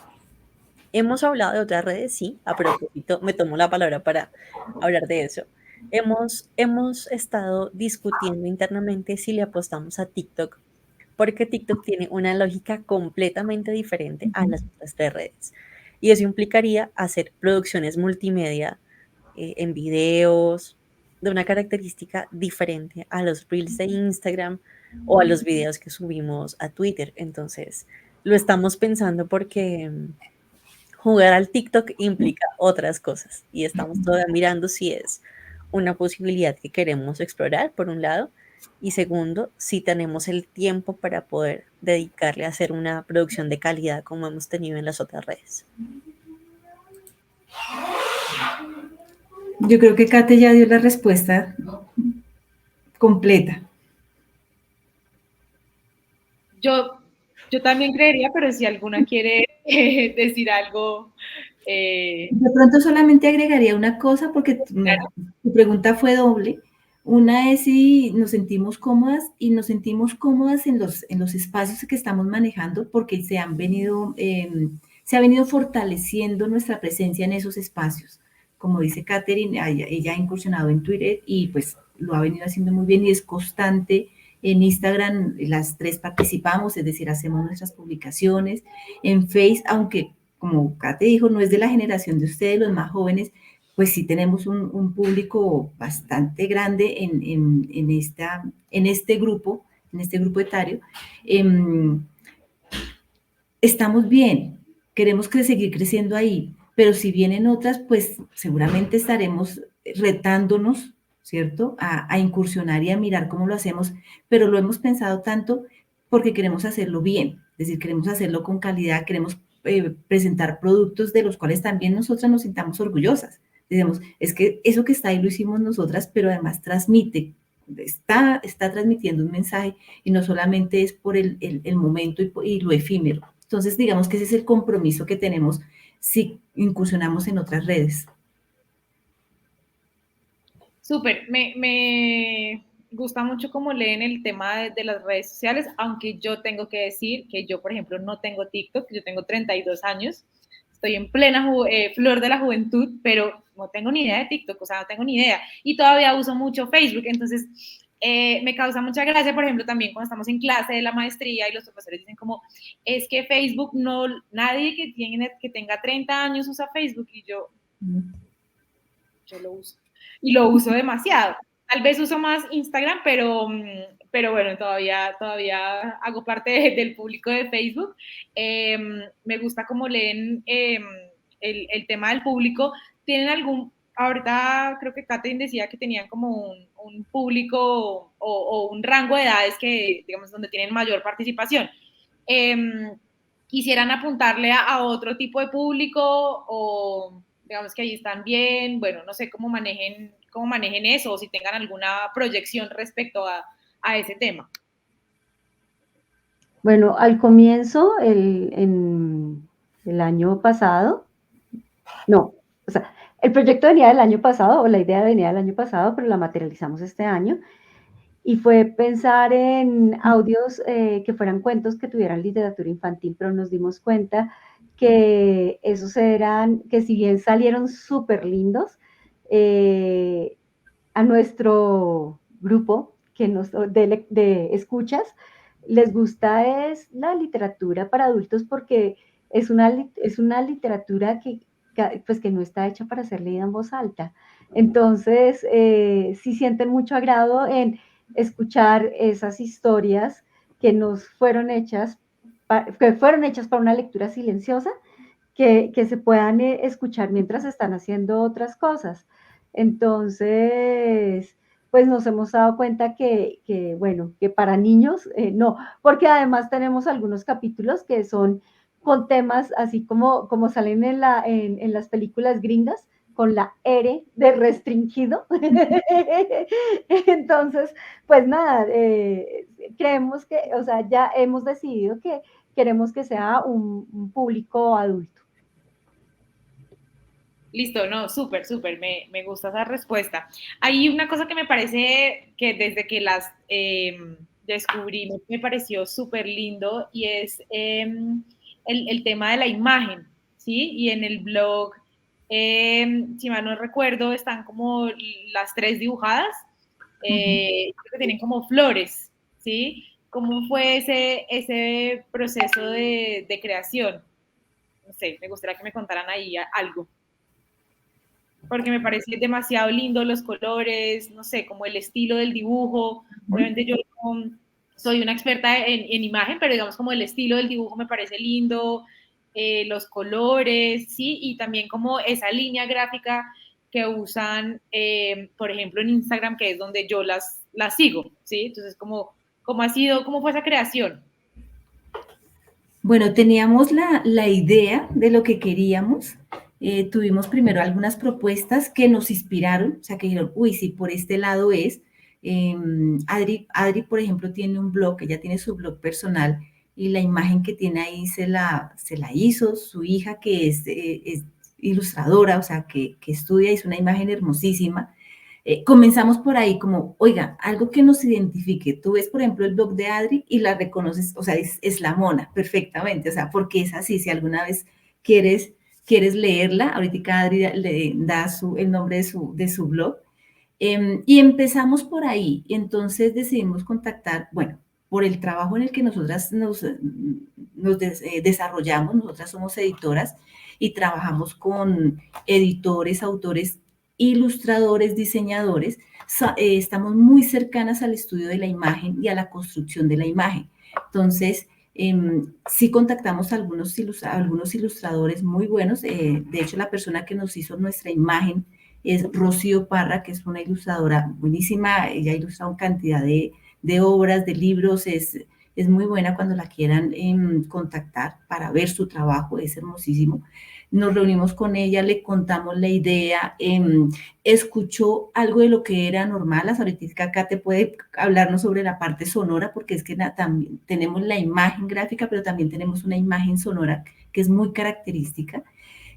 Hemos hablado de otras redes, sí, a propósito, me tomo la palabra para hablar de eso. Hemos estado discutiendo internamente si le apostamos a TikTok, porque TikTok tiene una lógica completamente diferente a las otras tres redes. Y eso implicaría hacer producciones multimedia en videos, de una característica diferente a los reels de Instagram o a los videos que subimos a Twitter. Entonces, lo estamos pensando porque jugar al TikTok implica otras cosas y estamos todavía mirando si es una posibilidad que queremos explorar, por un lado, y segundo, si tenemos el tiempo para poder dedicarle a hacer una producción de calidad como hemos tenido en las otras redes. Yo creo que Kate ya dio la respuesta completa. Yo también creería, pero si alguna quiere decir algo. De pronto solamente agregaría una cosa porque tu pregunta fue doble. Una es si nos sentimos cómodas y nos sentimos cómodas en los espacios que estamos manejando porque se ha venido fortaleciendo nuestra presencia en esos espacios. Como dice Catherine, ella ha incursionado en Twitter y pues lo ha venido haciendo muy bien y es constante. En Instagram las tres participamos, es decir, hacemos nuestras publicaciones. En Face, aunque como Kate dijo, no es de la generación de ustedes, los más jóvenes, pues sí tenemos un público bastante grande en este grupo etario. Estamos bien, queremos seguir creciendo ahí, pero si vienen otras, pues seguramente estaremos retándonos, ¿cierto? A incursionar y a mirar cómo lo hacemos, pero lo hemos pensado tanto porque queremos hacerlo bien, es decir, queremos hacerlo con calidad, queremos presentar productos de los cuales también nosotras nos sintamos orgullosas. Decimos, es que eso que está ahí lo hicimos nosotras, pero además está transmitiendo un mensaje y no solamente es por el momento y lo efímero. Entonces, digamos que ese es el compromiso que tenemos si incursionamos en otras redes. Súper, me gusta mucho cómo leen el tema de las redes sociales, aunque yo tengo que decir que yo, por ejemplo, no tengo TikTok, yo tengo 32 años, estoy en plena flor de la juventud, pero no tengo ni idea de TikTok, o sea, no tengo ni idea. Y todavía uso mucho Facebook, entonces me causa mucha gracia, por ejemplo, también cuando estamos en clase de la maestría y los profesores dicen como, es que Facebook, nadie que tenga 30 años usa Facebook, y yo lo uso. Y lo uso demasiado. Tal vez uso más Instagram, pero bueno, todavía hago parte del público de Facebook. Me gusta cómo leen el tema del público. ¿Tienen ahorita creo que Katherine decía que tenían como un público o un rango de edades que, digamos, donde tienen mayor participación? ¿Quisieran apuntarle a otro tipo de público o digamos que ahí están bien? Bueno, no sé cómo manejen eso o si tengan alguna proyección respecto a ese tema. Bueno, al comienzo, en el año pasado. No, o sea, el proyecto venía del año pasado, o la idea venía del año pasado, pero la materializamos este año. Y fue pensar en audios que fueran cuentos que tuvieran literatura infantil, pero nos dimos cuenta que esos eran, que si bien salieron súper lindos, a nuestro grupo de escuchas les gusta es la literatura para adultos porque es una literatura pues, que no está hecha para ser leída en voz alta. Entonces, sí sienten mucho agrado en escuchar esas historias que nos fueron hechas, que fueron hechas para una lectura silenciosa, que se puedan escuchar mientras están haciendo otras cosas. Entonces, pues nos hemos dado cuenta bueno, que para niños no, porque además tenemos algunos capítulos que son con temas así como salen en las películas gringas, con la R de restringido. Entonces, pues nada, creemos que, o sea, ya hemos decidido que queremos que sea un público adulto. Listo, no, súper, súper, me gusta esa respuesta. Hay una cosa que me parece que desde que las descubrí me pareció súper lindo y es el tema de la imagen, ¿sí? Y en el blog, si mal no recuerdo, están como las tres dibujadas, creo que tienen como flores, ¿sí? ¿Cómo fue ese proceso de creación? No sé, me gustaría que me contaran ahí algo. Porque me parece demasiado lindo los colores, no sé, como el estilo del dibujo. Obviamente yo no soy una experta en imagen, pero digamos como el estilo del dibujo me parece lindo, los colores, ¿sí? Y también como esa línea gráfica que usan, por ejemplo, en Instagram, que es donde yo las sigo, ¿sí? Entonces, ¿cómo fue esa creación? Bueno, teníamos la idea de lo que queríamos. Tuvimos primero algunas propuestas que nos inspiraron, o sea, que dijeron, uy, sí, por este lado es. Adri, por ejemplo, tiene un blog, ella tiene su blog personal y la imagen que tiene ahí se la hizo su hija, que es ilustradora, o sea, que estudia, hizo una imagen hermosísima. Comenzamos por ahí como, oiga, algo que nos identifique. Tú ves, por ejemplo, el blog de Adri y la reconoces, o sea, es la mona perfectamente, o sea, porque es así, si alguna vez quieres leerla, ahorita Adri le da el nombre de su blog, y empezamos por ahí, entonces decidimos contactar, bueno, por el trabajo en el que nosotras desarrollamos, nosotras somos editoras y trabajamos con editores, autores, ilustradores, diseñadores, estamos muy cercanas al estudio de la imagen y a la construcción de la imagen. Entonces, sí contactamos a algunos ilustradores muy buenos. De hecho, la persona que nos hizo nuestra imagen es Rocío Parra, que es una ilustradora buenísima. Ella ha ilustrado cantidad de obras, de libros. Es muy buena cuando la quieran contactar para ver su trabajo. Es hermosísimo. Nos reunimos con ella, le contamos la idea, escuchó algo de lo que era Anormalas. Ahorita acá te puede hablarnos sobre la parte sonora, porque es que también tenemos la imagen gráfica, pero también tenemos una imagen sonora que es muy característica.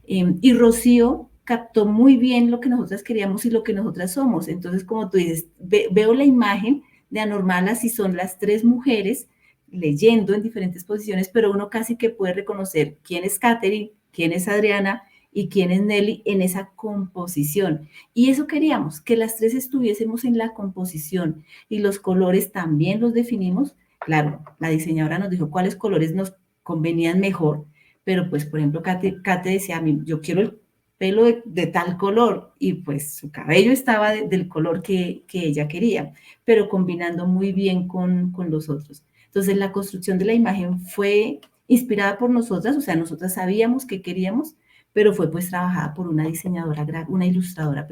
Y Rocío captó muy bien lo que nosotras queríamos y lo que nosotras somos. Entonces, como tú dices, veo la imagen de Anormalas y son las tres mujeres leyendo en diferentes posiciones, pero uno casi que puede reconocer quién es Katherine, quién es Adriana y quién es Nelly en esa composición. Y eso queríamos, que las tres estuviésemos en la composición y los colores también los definimos. Claro, la diseñadora nos dijo cuáles colores nos convenían mejor, pero pues, por ejemplo, Kate decía a mí, yo quiero el pelo de tal color y pues su cabello estaba del color que ella quería, pero combinando muy bien con los otros. Entonces, la construcción de la imagen fue inspirada por nosotras, o sea, nosotras sabíamos qué queríamos, pero fue pues trabajada por una una ilustradora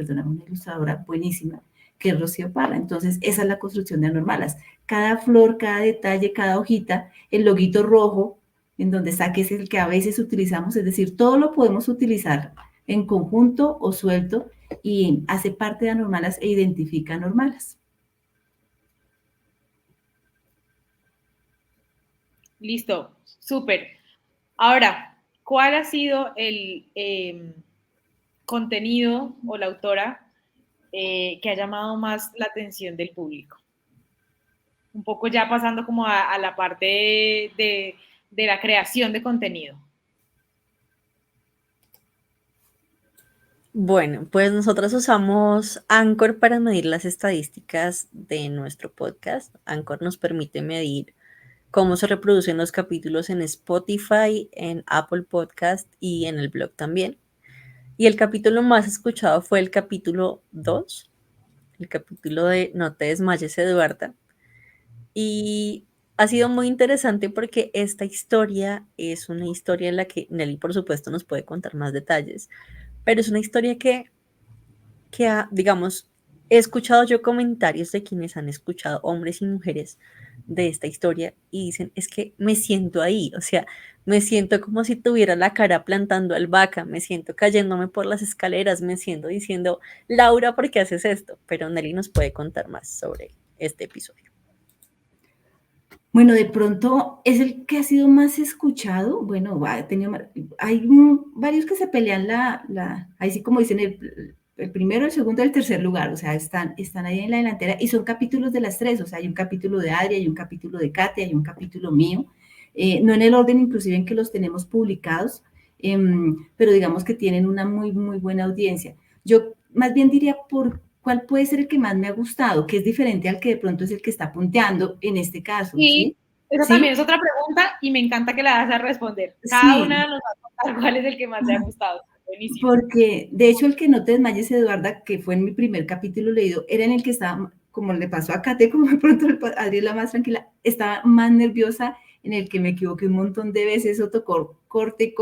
buenísima, que es Rocío Parra. Entonces, esa es la construcción de Anormalas. Cada flor, cada detalle, cada hojita, el loguito rojo, en donde saque es el que a veces utilizamos, es decir, todo lo podemos utilizar en conjunto o suelto y hace parte de Anormalas e identifica Anormalas. Listo, súper. Ahora, ¿cuál ha sido el contenido o la autora que ha llamado más la atención del público? Un poco ya pasando como a la parte de la creación de contenido. Bueno, pues nosotros usamos Anchor para medir las estadísticas de nuestro podcast. Anchor nos permite medir cómo se reproducen los capítulos en Spotify, en Apple Podcast y en el blog también. Y el capítulo más escuchado fue el capítulo 2, el capítulo de No te desmayes, Eduarda. Y ha sido muy interesante porque esta historia es una historia en la que Nelly, por supuesto, nos puede contar más detalles, pero es una historia digamos, he escuchado yo comentarios de quienes han escuchado, hombres y mujeres, de esta historia y dicen, es que me siento ahí, o sea, me siento como si tuviera la cara plantando albahaca, me siento cayéndome por las escaleras, me siento diciendo, Laura, ¿por qué haces esto? Pero Nelly nos puede contar más sobre este episodio. Bueno, de pronto es el que ha sido más escuchado. Bueno, hay varios que se pelean ahí sí como dicen, el primero, el segundo y el tercer lugar, o sea, están ahí en la delantera y son capítulos de las tres, o sea, hay un capítulo de Adri, hay un capítulo de Katia, hay un capítulo mío, no en el orden inclusive en que los tenemos publicados, pero digamos que tienen una muy, muy buena audiencia. Yo más bien diría ¿cuál puede ser el que más me ha gustado? Que es diferente al que de pronto es el que está punteando en este caso, ¿sí? Esa ¿Sí? también es otra pregunta y me encanta que la vas a responder. Cada una nos va a contar cuál es el que más te ha gustado. Buenísimo. Porque, de hecho, el que no te desmayes, Eduarda, que fue en mi primer capítulo leído, era en el que estaba, como le pasó a Kate, como de pronto Adriela más tranquila, estaba más nerviosa, en el que me equivoqué un montón de veces, o tocó corte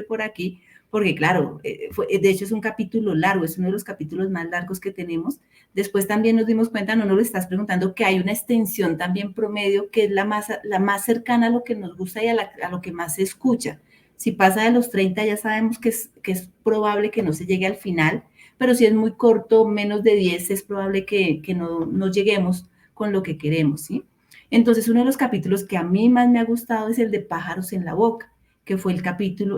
por aquí, porque claro, de hecho es un capítulo largo, es uno de los capítulos más largos que tenemos. Después también nos dimos cuenta, no nos lo estás preguntando, que hay una extensión también promedio, que es la más cercana a lo que nos gusta y a lo que más se escucha. Si pasa de los 30 ya sabemos que es probable que no se llegue al final, pero si es muy corto, menos de 10, es probable que no lleguemos con lo que queremos, ¿sí? Entonces, uno de los capítulos que a mí más me ha gustado es el de Pájaros en la Boca, que fue el capítulo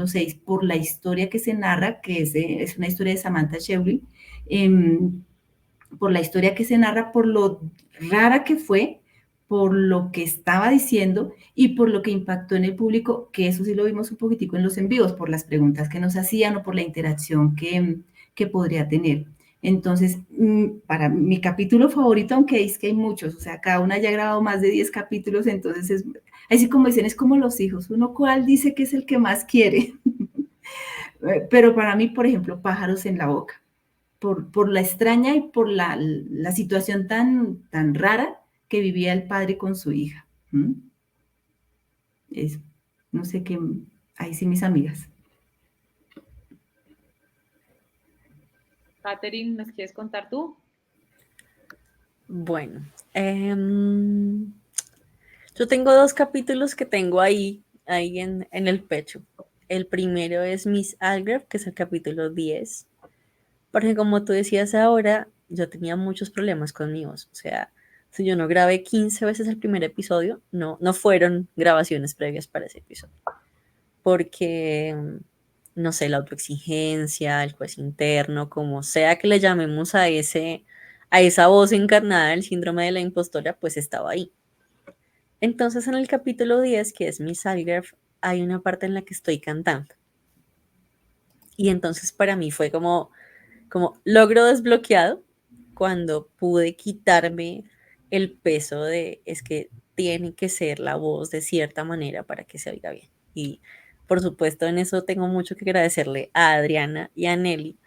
6, por la historia que se narra, que es una historia de Samantha Shevlin, por la historia que se narra, por lo rara que fue, por lo que estaba diciendo y por lo que impactó en el público, que eso sí lo vimos un poquitico en los envíos, por las preguntas que nos hacían o por la interacción que podría tener. Entonces, para mi capítulo favorito, aunque es que hay muchos, o sea, cada una ya ha grabado más de 10 capítulos, entonces así como dicen, es como los hijos, uno cuál dice que es el que más quiere. Pero para mí, por ejemplo, Pájaros en la Boca, por la extraña y por la situación tan rara que vivía el padre con su hija. Eso, no sé qué, ahí sí mis amigas. Catherine, ¿nos quieres contar tú? Bueno, yo tengo dos capítulos que tengo ahí en el pecho. El primero es Miss Algrave, que es el capítulo 10, porque como tú decías ahora, yo tenía muchos problemas con mi voz. O sea, si yo no grabé 15 veces el primer episodio, no fueron grabaciones previas para ese episodio. Porque, no sé, la autoexigencia, el juez interno, como sea que le llamemos a esa voz encarnada del síndrome de la impostora, pues estaba ahí. Entonces en el capítulo 10, que es Miss Algrave, hay una parte en la que estoy cantando. Y entonces para mí fue como logro desbloqueado cuando pude quitarme el peso de es que tiene que ser la voz de cierta manera para que se oiga bien. Y por supuesto en eso tengo mucho que agradecerle a Adriana y a Nelly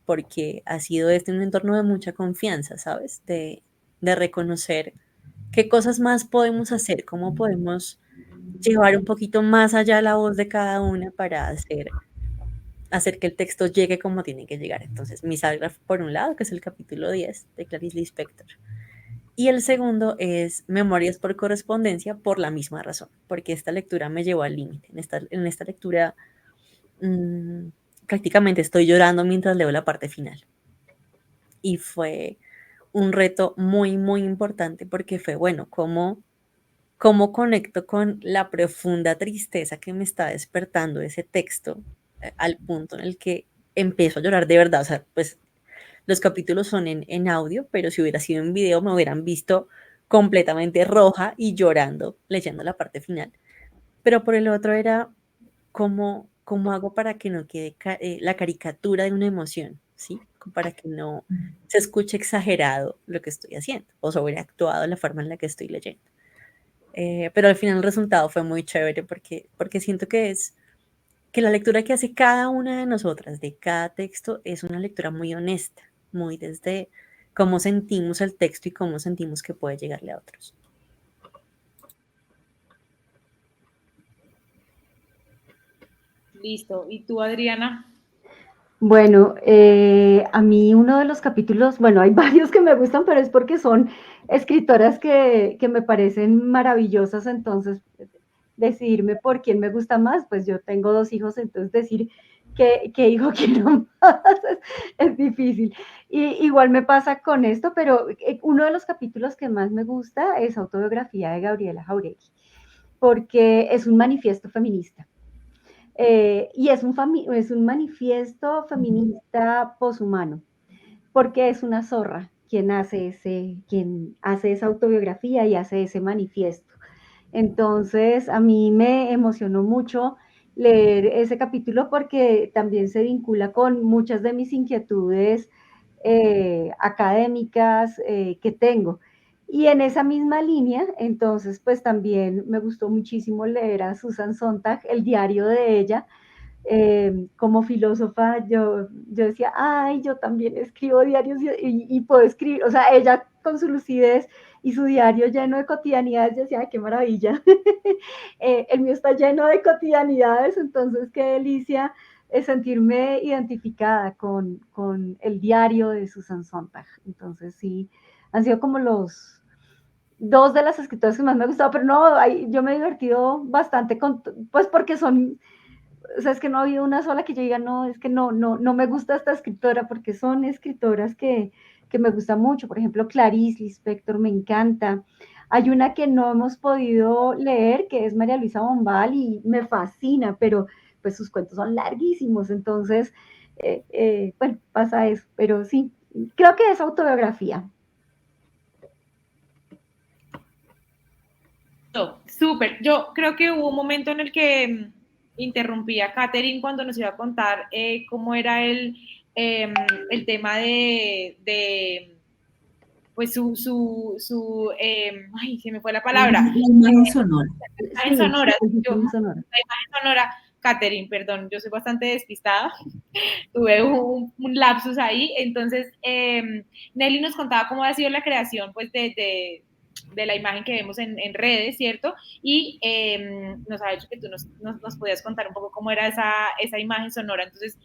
porque ha sido un entorno de mucha confianza, ¿sabes? De reconocer qué cosas más podemos hacer, cómo podemos llevar un poquito más allá la voz de cada una para hacer que el texto llegue como tiene que llegar. Entonces, Miss Algrave, por un lado, que es el capítulo 10 de Clarice Lispector. Y el segundo es Memorias por correspondencia, por la misma razón, porque esta lectura me llevó al límite. En esta lectura prácticamente estoy llorando mientras leo la parte final. Y fue un reto muy, muy importante porque fue, bueno, ¿cómo cómo conecto con la profunda tristeza que me está despertando ese texto, al punto en el que empiezo a llorar de verdad. O sea, pues los capítulos son en audio, pero si hubiera sido en video me hubieran visto completamente roja y llorando leyendo la parte final. Pero por el otro era cómo hago para que no quede la caricatura de una emoción, ¿sí? Para que no se escuche exagerado lo que estoy haciendo o sobreactuado la forma en la que estoy leyendo. Pero al final el resultado fue muy chévere porque siento que la lectura que hace cada una de nosotras de cada texto es una lectura muy honesta, muy desde cómo sentimos el texto y cómo sentimos que puede llegarle a otros. Listo. ¿Y tú, Adriana? Bueno, a mí uno de los capítulos, bueno, hay varios que me gustan, pero es porque son escritoras que me parecen maravillosas, entonces decidirme por quién me gusta más, pues yo tengo 2 hijos, entonces decir qué hijo quiero más es difícil. Y igual me pasa con esto, pero uno de los capítulos que más me gusta es Autobiografía de Gabriela Jauregui, porque es un manifiesto feminista. Y es un manifiesto feminista poshumano, porque es una zorra quien hace esa autobiografía y hace ese manifiesto. Entonces, a mí me emocionó mucho leer ese capítulo porque también se vincula con muchas de mis inquietudes académicas que tengo. Y en esa misma línea, entonces, pues también me gustó muchísimo leer a Susan Sontag, el diario de ella. Como filósofa, yo decía, ay, yo también escribo diarios y puedo escribir, o sea, ella con su lucidez y su diario lleno de cotidianidades, yo decía, ay, qué maravilla. El mío está lleno de cotidianidades, entonces qué delicia sentirme identificada con el diario de Susan Sontag. Entonces sí, han sido como los 2 de las escritoras que más me ha gustado, pero no, yo me he divertido bastante pues porque son, o sea, es que no ha habido una sola que yo diga, no, es que no me gusta esta escritora, porque son escritoras que me gustan mucho. Por ejemplo, Clarice Lispector me encanta. Hay una que no hemos podido leer, que es María Luisa Bombal, y me fascina, pero pues sus cuentos son larguísimos, entonces, bueno, pasa eso, pero sí, creo que es autobiografía. Súper. Yo creo que hubo un momento en el que interrumpí a Katherine cuando nos iba a contar cómo era el tema de pues ay, se me fue la palabra. La imagen sonora. La imagen sonora. Sonora. La imagen sonora. Katherine, perdón, yo soy bastante despistada, tuve un lapsus ahí, entonces Nelly nos contaba cómo ha sido la creación pues de la imagen que vemos en redes, ¿cierto? Y nos ha dicho que tú nos podías contar un poco cómo era esa imagen sonora, entonces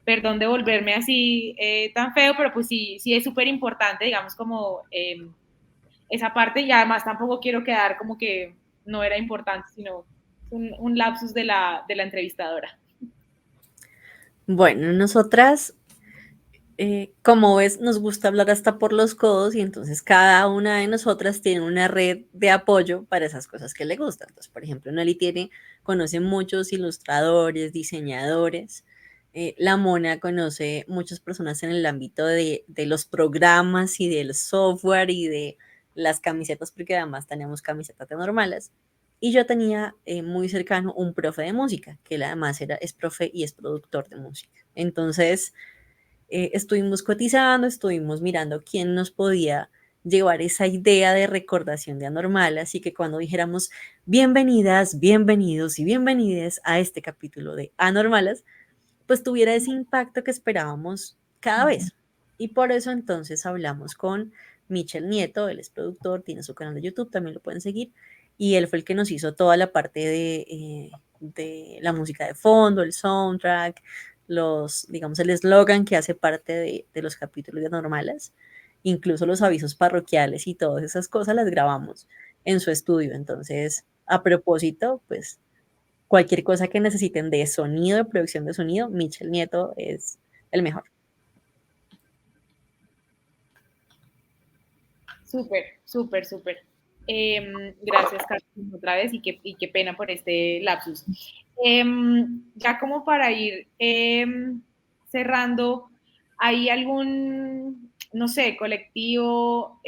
perdón de volverme así tan feo, pero pues sí es súper importante, digamos, como esa parte, y además tampoco quiero quedar como que no era importante, sino un lapsus de la entrevistadora. Bueno, nosotras, como ves, nos gusta hablar hasta por los codos y entonces cada una de nosotras tiene una red de apoyo para esas cosas que le gustan. Entonces, por ejemplo, Nelly conoce muchos ilustradores, diseñadores. La Mona conoce muchas personas en el ámbito de los programas y del software y de las camisetas, porque además tenemos camisetas de normales. Y yo tenía muy cercano un profe de música, que él además es profe y es productor de música. Entonces, estuvimos cotizando, estuvimos mirando quién nos podía llevar esa idea de recordación de Anormal, así que cuando dijéramos bienvenidas, bienvenidos y bienvenides a este capítulo de Anormalas, pues tuviera ese impacto que esperábamos cada vez. Y por eso entonces hablamos con Michel Nieto, él es productor, tiene su canal de YouTube, también lo pueden seguir, y él fue el que nos hizo toda la parte de la música de fondo, el soundtrack, digamos, el eslogan que hace parte de los capítulos de Anormales, incluso los avisos parroquiales y todas esas cosas las grabamos en su estudio. Entonces, a propósito, pues cualquier cosa que necesiten de sonido, de producción de sonido, Michel Nieto es el mejor. Súper, súper, súper. Gracias, Carlos, otra vez, y qué pena por este lapsus. Ya como para ir cerrando, ¿hay algún, no sé, colectiva,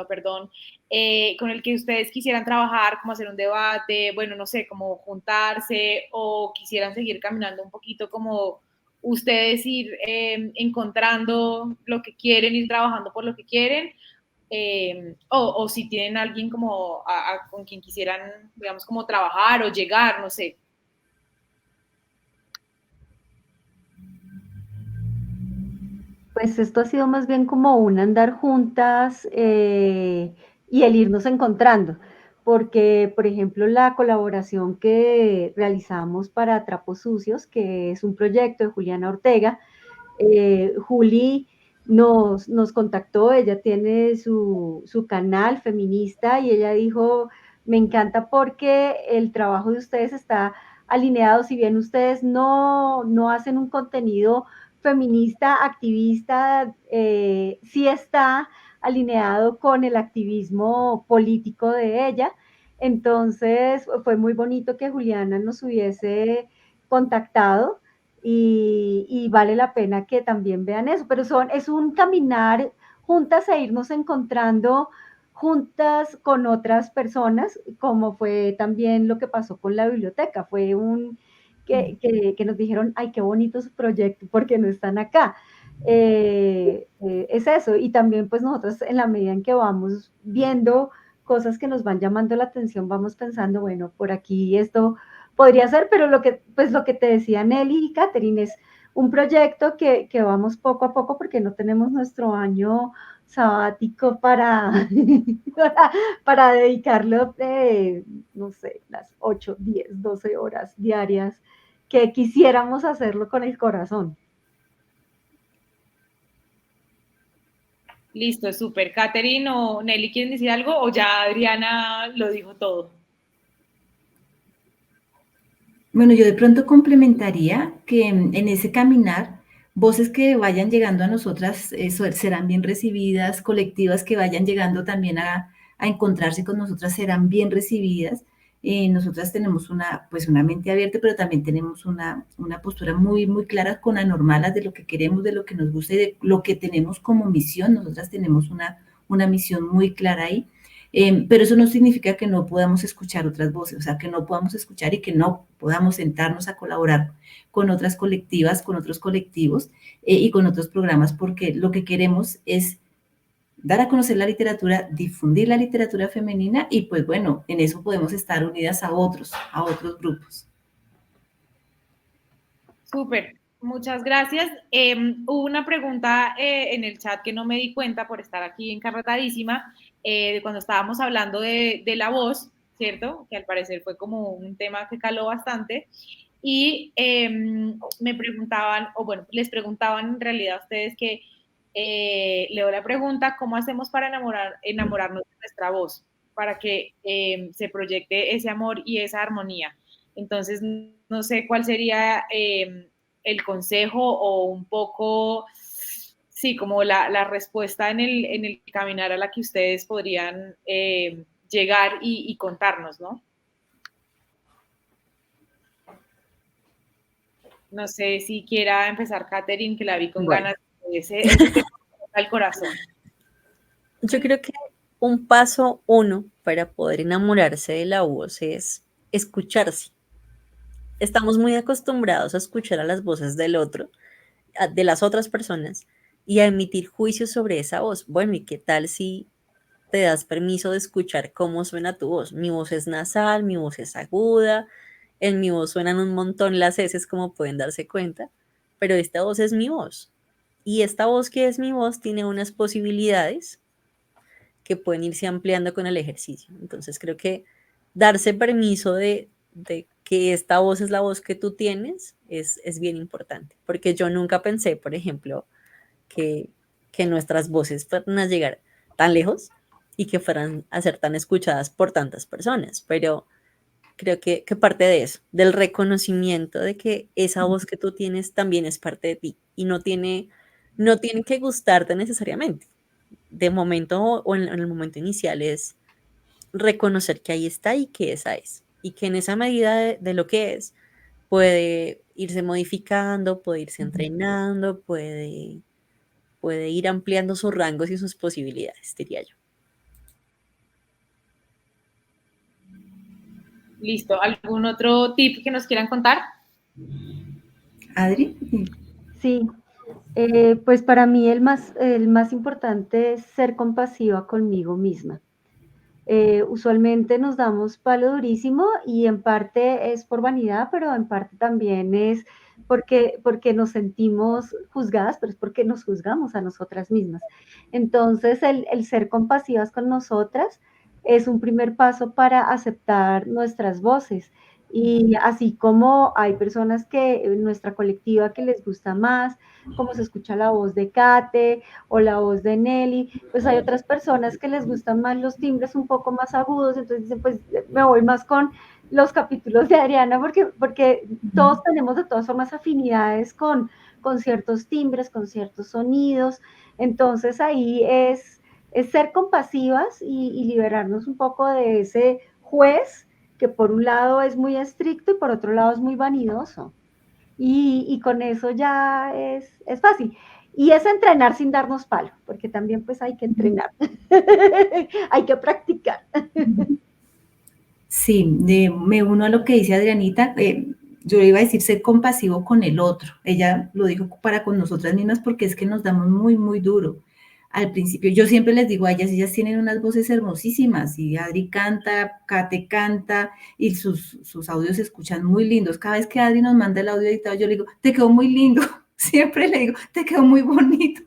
perdón, con el que ustedes quisieran trabajar, como hacer un debate, bueno, no sé, como juntarse o quisieran seguir caminando un poquito como ustedes ir encontrando lo que quieren, ir trabajando por lo que quieren? O si tienen alguien como con quien quisieran, digamos, como trabajar o llegar, no sé. Pues esto ha sido más bien como un andar juntas y el irnos encontrando, porque, por ejemplo, la colaboración que realizamos para Trapos Sucios, que es un proyecto de Juliana Ortega, Juli nos contactó, ella tiene su canal feminista y ella dijo, me encanta porque el trabajo de ustedes está alineado, si bien ustedes no hacen un contenido feminista, activista, sí está alineado con el activismo político de ella. Entonces fue muy bonito que Juliana nos hubiese contactado y vale la pena que también vean eso, pero es un caminar juntas e irnos encontrando juntas con otras personas, como fue también lo que pasó con la biblioteca, fue que nos dijeron, ay, qué bonito su proyecto, porque no están acá. Es eso, y también pues nosotros en la medida en que vamos viendo cosas que nos van llamando la atención, vamos pensando, bueno, por aquí esto podría ser, pero pues lo que te decía Nelly y Catherine es un proyecto que vamos poco a poco porque no tenemos nuestro año sabático para dedicarlo, no sé, las 8, 10, 12 horas diarias que quisiéramos hacerlo con el corazón. Listo, súper. Catherine o Nelly, ¿quieren decir algo? O ya Adriana lo dijo todo. Bueno, yo de pronto complementaría que en ese caminar, voces que vayan llegando a nosotras serán bien recibidas, colectivas que vayan llegando también a encontrarse con nosotras serán bien recibidas. Nosotras tenemos pues una mente abierta, pero también tenemos una postura muy, muy clara con anormalas de lo que queremos, de lo que nos gusta y de lo que tenemos como misión. Nosotras tenemos una misión muy clara ahí. Pero eso no significa que no podamos escuchar otras voces, o sea, que no podamos escuchar y que no podamos sentarnos a colaborar con otras colectivas, con otros colectivos y con otros programas, porque lo que queremos es dar a conocer la literatura, difundir la literatura femenina y pues bueno, en eso podemos estar unidas a otros grupos. Súper, muchas gracias. Hubo una pregunta en el chat que no me di cuenta por estar aquí encarretadísima, de cuando estábamos hablando de la voz, ¿cierto? Que al parecer fue como un tema que caló bastante. Y me preguntaban, o bueno, les preguntaban en realidad a ustedes que, leo la pregunta, ¿cómo hacemos para enamorarnos de nuestra voz? Para que se proyecte ese amor y esa armonía. Entonces, no sé cuál sería el consejo o un poco, sí, como la respuesta en el caminar a la que ustedes podrían llegar y contarnos, ¿no? No sé si quiera empezar Catherine, que la vi con Bueno. ganas de ese tema al corazón. Yo creo que un paso uno para poder enamorarse de la voz es escucharse. Estamos muy acostumbrados a escuchar a las voces del otro, de las otras personas, y a emitir juicios sobre esa voz. Bueno, ¿y qué tal si te das permiso de escuchar cómo suena tu voz? Mi voz es nasal, mi voz es aguda, en mi voz suenan un montón las heces, como pueden darse cuenta, pero esta voz es mi voz. Y esta voz que es mi voz tiene unas posibilidades que pueden irse ampliando con el ejercicio. Entonces creo que darse permiso de que esta voz es la voz que tú tienes es bien importante, porque yo nunca pensé, por ejemplo, que nuestras voces fueran a llegar tan lejos y que fueran a ser tan escuchadas por tantas personas, pero creo que parte de eso, del reconocimiento de que esa voz que tú tienes también es parte de ti y no tiene que gustarte necesariamente. de momento o en el momento inicial es reconocer que ahí está y que esa es. Y que en esa medida de lo que es, puede irse modificando, puede irse entrenando, puede ir ampliando sus rangos y sus posibilidades, diría yo. Listo. ¿Algún otro tip que nos quieran contar? Adri. Sí, pues para mí el más importante es ser compasiva conmigo misma. Usualmente nos damos palo durísimo y en parte es por vanidad, pero en parte también es porque nos sentimos juzgadas, pero es porque nos juzgamos a nosotras mismas. Entonces, el ser compasivas con nosotras es un primer paso para aceptar nuestras voces. Y así como hay personas que en nuestra colectiva que les gusta más, como se escucha la voz de Kate o la voz de Nelly, pues hay otras personas que les gustan más los timbres un poco más agudos, entonces dicen, pues me voy más con los capítulos de Adriana, porque todos tenemos de todas formas afinidades con ciertos timbres, con ciertos sonidos, entonces ahí es ser compasivas y liberarnos un poco de ese juez que por un lado es muy estricto y por otro lado es muy vanidoso. Y con eso ya es fácil. Y es entrenar sin darnos palo, porque también pues hay que entrenar, hay que practicar. Sí, me uno a lo que dice Adrianita. Yo iba a decir ser compasivo con el otro. Ella lo dijo para con nosotras mismas porque es que nos damos muy, muy duro. Al principio, yo siempre les digo a ellas tienen unas voces hermosísimas y Adri canta, Kate canta y sus audios se escuchan muy lindos. Cada vez que Adri nos manda el audio editado, yo le digo, te quedó muy lindo. Siempre le digo, te quedó muy bonito.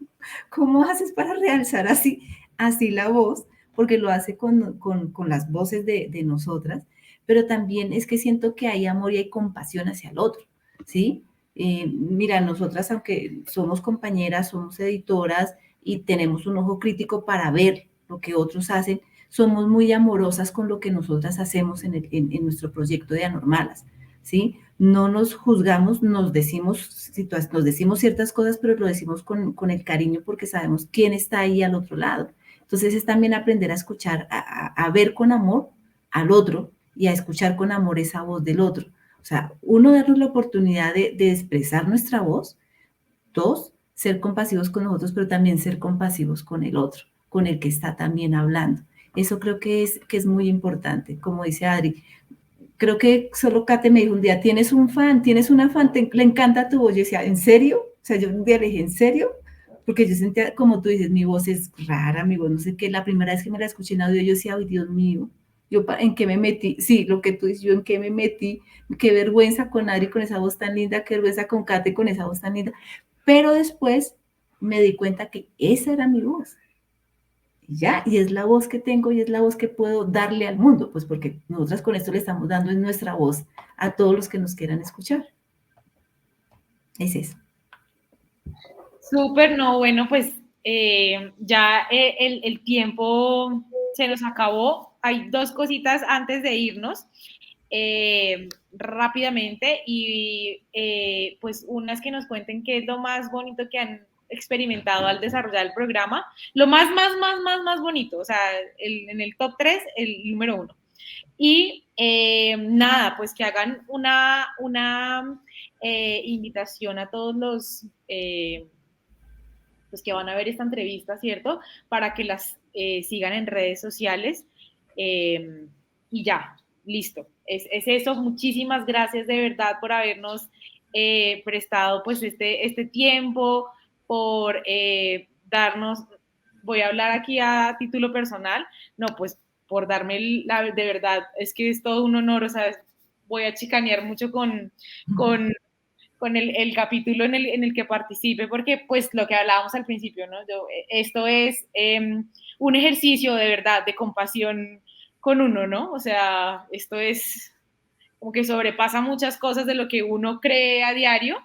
¿Cómo haces para realzar así la voz? Porque lo hace con las voces de nosotras, pero también es que siento que hay amor y hay compasión hacia el otro, ¿sí? Mira, nosotras, aunque somos compañeras, somos editoras y tenemos un ojo crítico para ver lo que otros hacen, somos muy amorosas con lo que nosotras hacemos en nuestro proyecto de Anormalas, ¿sí? No nos juzgamos, nos decimos ciertas cosas, pero lo decimos con el cariño porque sabemos quién está ahí al otro lado. Entonces es también aprender a escuchar, a ver con amor al otro y a escuchar con amor esa voz del otro. O sea, uno, darnos la oportunidad de expresar nuestra voz. Dos, ser compasivos con nosotros, pero también ser compasivos con el otro, con el que está también hablando. Eso creo que es muy importante, como dice Adri. Creo que solo Kate me dijo un día, tienes un fan, tienes una fan, le encanta tu voz. Yo decía, ¿en serio? O sea, yo un día le dije, ¿en serio? Porque yo sentía, como tú dices, mi voz es rara, mi voz no sé qué. La primera vez que me la escuché en audio, yo decía, ay, Dios mío, ¿en qué me metí? Sí, lo que tú dices, yo en qué me metí, qué vergüenza con Adri con esa voz tan linda, qué vergüenza con Kate con esa voz tan linda. Pero después me di cuenta que esa era mi voz. Ya, y es la voz que tengo y es la voz que puedo darle al mundo, pues porque nosotras con esto le estamos dando en nuestra voz a todos los que nos quieran escuchar. Es eso. Súper, no, bueno, pues ya el tiempo se nos acabó. Hay dos cositas antes de irnos rápidamente y pues una es que nos cuenten qué es lo más bonito que han experimentado al desarrollar el programa. Lo más bonito, o sea, en el top 3, el número 1. Y nada, pues que hagan una invitación a todos los pues que van a ver esta entrevista, ¿cierto? Para que las sigan en redes sociales y ya, listo. Es eso, muchísimas gracias de verdad por habernos prestado pues este tiempo, por darnos, voy a hablar aquí a título personal, no, pues por darme, de verdad, es que es todo un honor, o sea, voy a chicanear mucho con el capítulo en el que participe, porque pues lo que hablábamos al principio, ¿no? Esto es un ejercicio de verdad, de compasión con uno, ¿no? O sea, esto es como que sobrepasa muchas cosas de lo que uno cree a diario.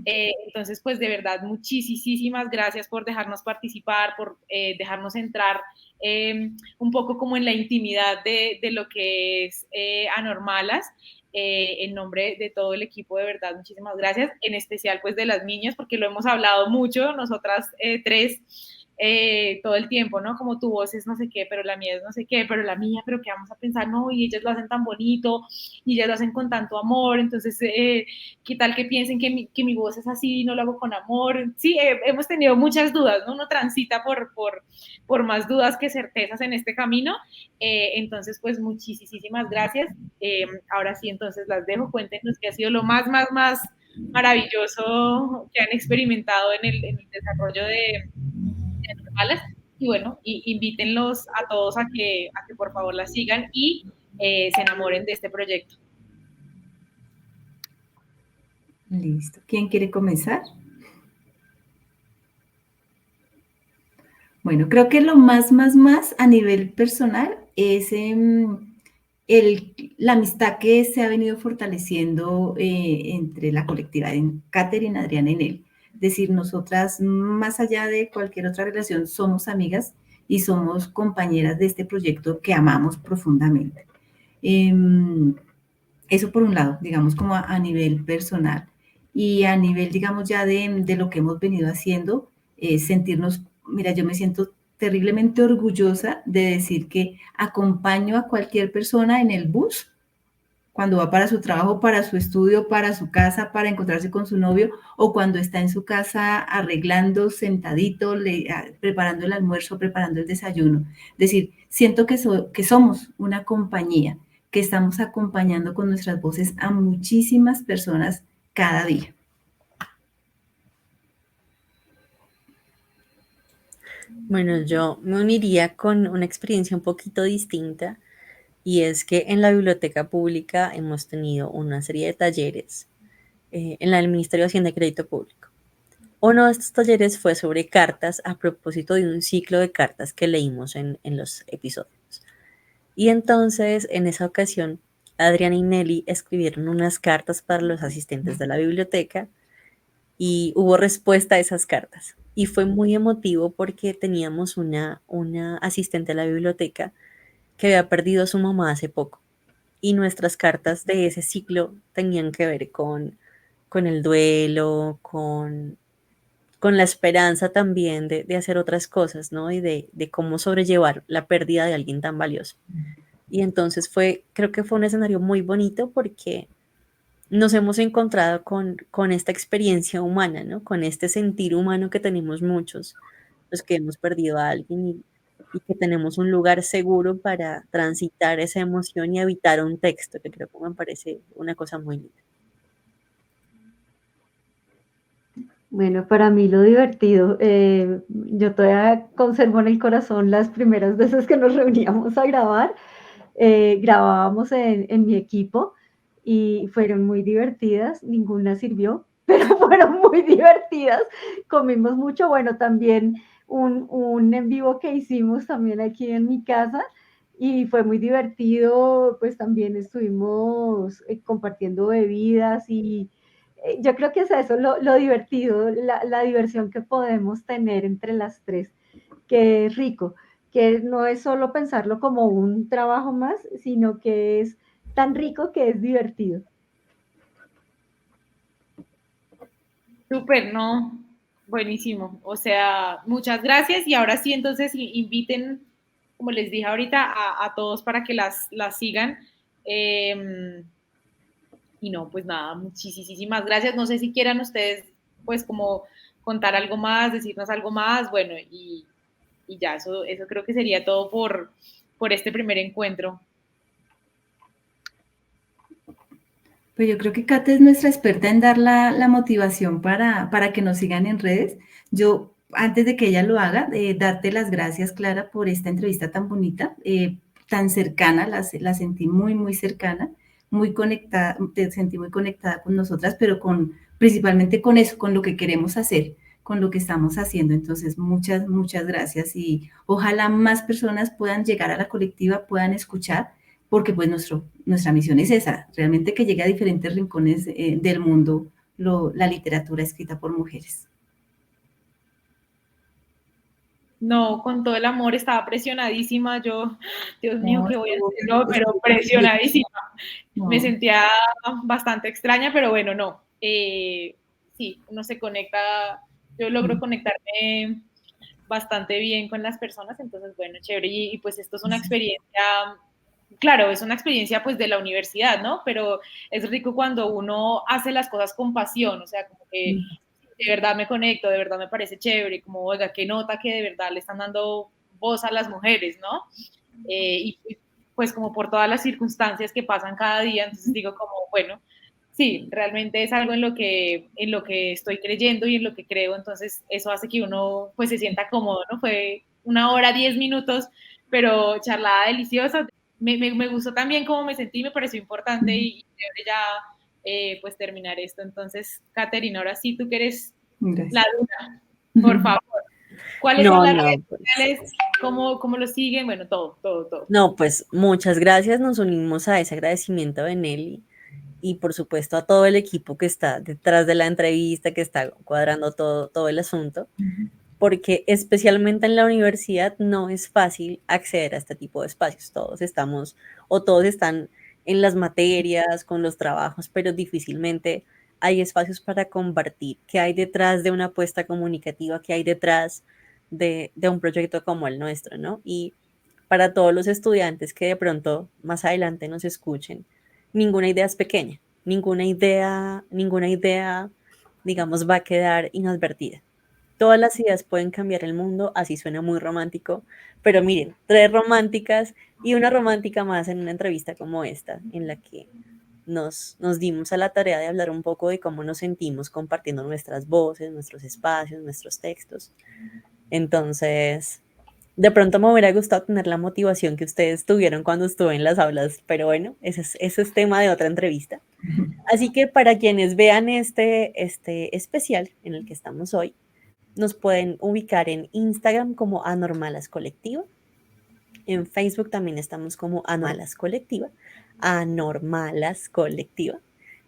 Entonces, pues de verdad, muchísimas gracias por dejarnos participar, por dejarnos entrar un poco como en la intimidad de lo que es Anormalas. En nombre de todo el equipo, de verdad, muchísimas gracias, en especial pues de las niñas, porque lo hemos hablado mucho, nosotras tres, todo el tiempo, ¿no? Como tu voz es no sé qué, pero la mía es no sé qué, pero la mía, pero qué vamos a pensar, no, y ellas lo hacen tan bonito, y ellas lo hacen con tanto amor, entonces, ¿qué tal que piensen que mi voz es así y no lo hago con amor? Sí, hemos tenido muchas dudas, ¿no? Uno transita por más dudas que certezas en este camino, entonces, pues, muchísimas gracias. Ahora sí, entonces las dejo, cuéntenos qué ha sido lo más maravilloso que han experimentado en el desarrollo de normales. Y bueno, invítenlos a todos a que por favor las sigan y se enamoren de este proyecto. Listo. ¿Quién quiere comenzar? Bueno, creo que lo más a nivel personal es la amistad que se ha venido fortaleciendo entre la colectividad en Katherine, Adriana y Nelly. Es decir, nosotras, más allá de cualquier otra relación, somos amigas y somos compañeras de este proyecto que amamos profundamente. Eso por un lado, digamos, como a nivel personal. Y a nivel, digamos, ya de lo que hemos venido haciendo, sentirnos, mira, yo me siento terriblemente orgullosa de decir que acompaño a cualquier persona en el bus cuando va para su trabajo, para su estudio, para su casa, para encontrarse con su novio, o cuando está en su casa arreglando, sentadito, preparando el almuerzo, preparando el desayuno. Es decir, siento que somos una compañía, que estamos acompañando con nuestras voces a muchísimas personas cada día. Bueno, yo me uniría con una experiencia un poquito distinta, y es que en la biblioteca pública hemos tenido una serie de talleres en el Ministerio de Hacienda y Crédito Público. Uno de estos talleres fue sobre cartas a propósito de un ciclo de cartas que leímos en los episodios. Y entonces, en esa ocasión, Adriana y Nelly escribieron unas cartas para los asistentes de la biblioteca y hubo respuesta a esas cartas. Y fue muy emotivo porque teníamos una asistente de la biblioteca que había perdido a su mamá hace poco. Y nuestras cartas de ese ciclo tenían que ver con el duelo, con la esperanza también de hacer otras cosas, ¿no? Y de cómo sobrellevar la pérdida de alguien tan valioso. Y entonces creo que fue un escenario muy bonito porque nos hemos encontrado con esta experiencia humana, ¿no? Con este sentir humano que tenemos muchos, los que hemos perdido a alguien y que tenemos un lugar seguro para transitar esa emoción y habitar un texto, que creo que me parece una cosa muy linda. Bueno, para mí lo divertido, yo todavía conservo en el corazón las primeras veces que nos reuníamos a grabar, grabábamos en mi equipo y fueron muy divertidas, ninguna sirvió, pero fueron muy divertidas, comimos mucho, bueno, también un en vivo que hicimos también aquí en mi casa y fue muy divertido, pues también estuvimos compartiendo bebidas y yo creo que es eso lo divertido, la diversión que podemos tener entre las tres, que es rico, que no es solo pensarlo como un trabajo más, sino que es tan rico que es divertido. Súper, ¿no? Buenísimo. O sea, muchas gracias y ahora sí, entonces inviten, como les dije ahorita, a todos para que las sigan. Y no, pues nada, muchísimas gracias. No sé si quieran ustedes, pues como contar algo más, decirnos algo más, bueno, y ya, eso creo que sería todo por este primer encuentro. Pues yo creo que Kate es nuestra experta en dar la motivación para que nos sigan en redes. Yo, antes de que ella lo haga, darte las gracias, Clara, por esta entrevista tan bonita, tan cercana, la sentí muy cercana, muy conectada, te sentí muy conectada con nosotras, pero principalmente con eso, con lo que queremos hacer, con lo que estamos haciendo. Entonces, muchas gracias y ojalá más personas puedan llegar a la colectiva, puedan escuchar, porque pues nuestra misión es esa, realmente que llegue a diferentes rincones del mundo la literatura escrita por mujeres. No, con todo el amor, estaba presionadísima, yo, Dios mío, ¿qué voy a hacer? No, pero presionadísima. No. Me sentía bastante extraña, pero bueno, no. Sí, uno se conecta, yo logro conectarme bastante bien con las personas, entonces bueno, chévere, y pues esto es una experiencia, claro, es una experiencia pues de la universidad, ¿no? Pero es rico cuando uno hace las cosas con pasión, o sea, como que de verdad me conecto, de verdad me parece chévere, como, oiga, qué nota que de verdad le están dando voz a las mujeres, ¿no? Y pues como por todas las circunstancias que pasan cada día, entonces digo como, bueno, sí, realmente es algo en lo que estoy creyendo y en lo que creo, entonces eso hace que uno pues se sienta cómodo, ¿no? Fue 1 hora, 10 minutos, pero charlada deliciosa. Me gustó también cómo me sentí, me pareció importante y ya pues terminar esto. Entonces, Caterina, ahora sí, tú que eres la dura, por favor. ¿Cuáles son No, las no, redes pues. sociales? ¿Cómo lo siguen? Bueno, todo. No, pues muchas gracias. Nos unimos a ese agradecimiento de Nelly y por supuesto a todo el equipo que está detrás de la entrevista, que está cuadrando todo el asunto, porque especialmente en la universidad no es fácil acceder a este tipo de espacios. Todos están en las materias, con los trabajos, pero difícilmente hay espacios para compartir qué hay detrás de una apuesta comunicativa, qué hay detrás de un proyecto como el nuestro, ¿no? Y para todos los estudiantes que de pronto más adelante nos escuchen, ninguna idea es pequeña, ninguna idea, digamos, va a quedar inadvertida. Todas las ideas pueden cambiar el mundo, así suena muy romántico, pero miren, 3 románticas y una romántica más en una entrevista como esta, en la que nos dimos a la tarea de hablar un poco de cómo nos sentimos compartiendo nuestras voces, nuestros espacios, nuestros textos. Entonces, de pronto me hubiera gustado tener la motivación que ustedes tuvieron cuando estuve en las aulas, pero bueno, ese es tema de otra entrevista. Así que para quienes vean este especial en el que estamos hoy, nos pueden ubicar en Instagram como Anormalas Colectiva. En Facebook también estamos como Anormalas Colectiva.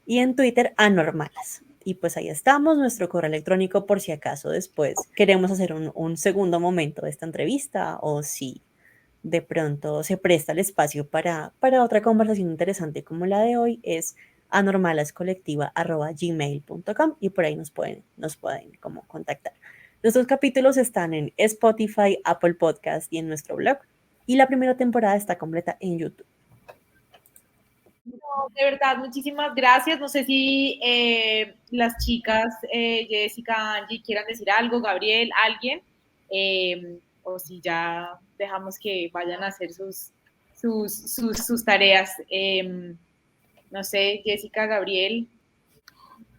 Y en Twitter, Anormalas. Y pues ahí estamos, nuestro correo electrónico por si acaso después queremos hacer un segundo momento de esta entrevista o si de pronto se presta el espacio para otra conversación interesante como la de hoy, es anormalascolectiva@gmail.com y por ahí nos pueden como contactar. Nuestros capítulos están en Spotify, Apple Podcast y en nuestro blog. Y la primera temporada está completa en YouTube. No, de verdad, muchísimas gracias. No sé si las chicas, Jessica, Angie, quieran decir algo, Gabriel, alguien, o si ya dejamos que vayan a hacer sus tareas. No sé, Jessica, Gabriel.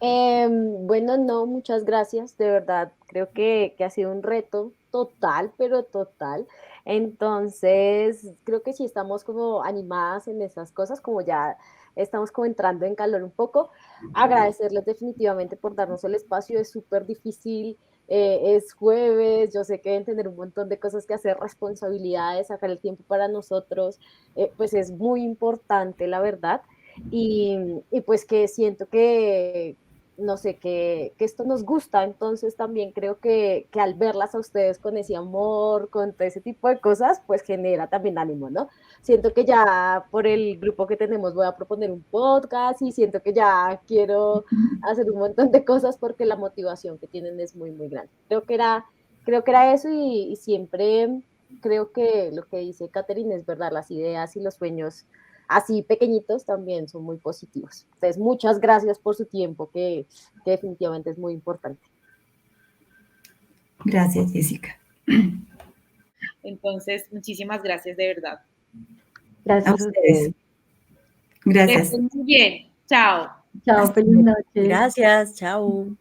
Bueno, no, muchas gracias, de verdad, creo que ha sido un reto total, pero total. Entonces, creo que sí estamos como animadas en esas cosas, como ya estamos como entrando en calor un poco. Agradecerles definitivamente por darnos el espacio, es súper difícil, es jueves, yo sé que deben tener un montón de cosas que hacer, responsabilidades, sacar el tiempo para nosotros, pues es muy importante, la verdad. Y pues que siento que, no sé, que esto nos gusta, entonces también creo que al verlas a ustedes con ese amor, con todo ese tipo de cosas, pues genera también ánimo, ¿no? Siento que ya por el grupo que tenemos voy a proponer un podcast y siento que ya quiero hacer un montón de cosas porque la motivación que tienen es muy, muy grande. Creo que era eso y siempre creo que lo que dice Catherine es verdad, las ideas y los sueños así pequeñitos también son muy positivos. Entonces, muchas gracias por su tiempo, que definitivamente es muy importante. Gracias, Jessica. Entonces, muchísimas gracias, de verdad. Gracias a ustedes. Gracias. Muy bien. Chao. Chao, feliz noche. Gracias, chao.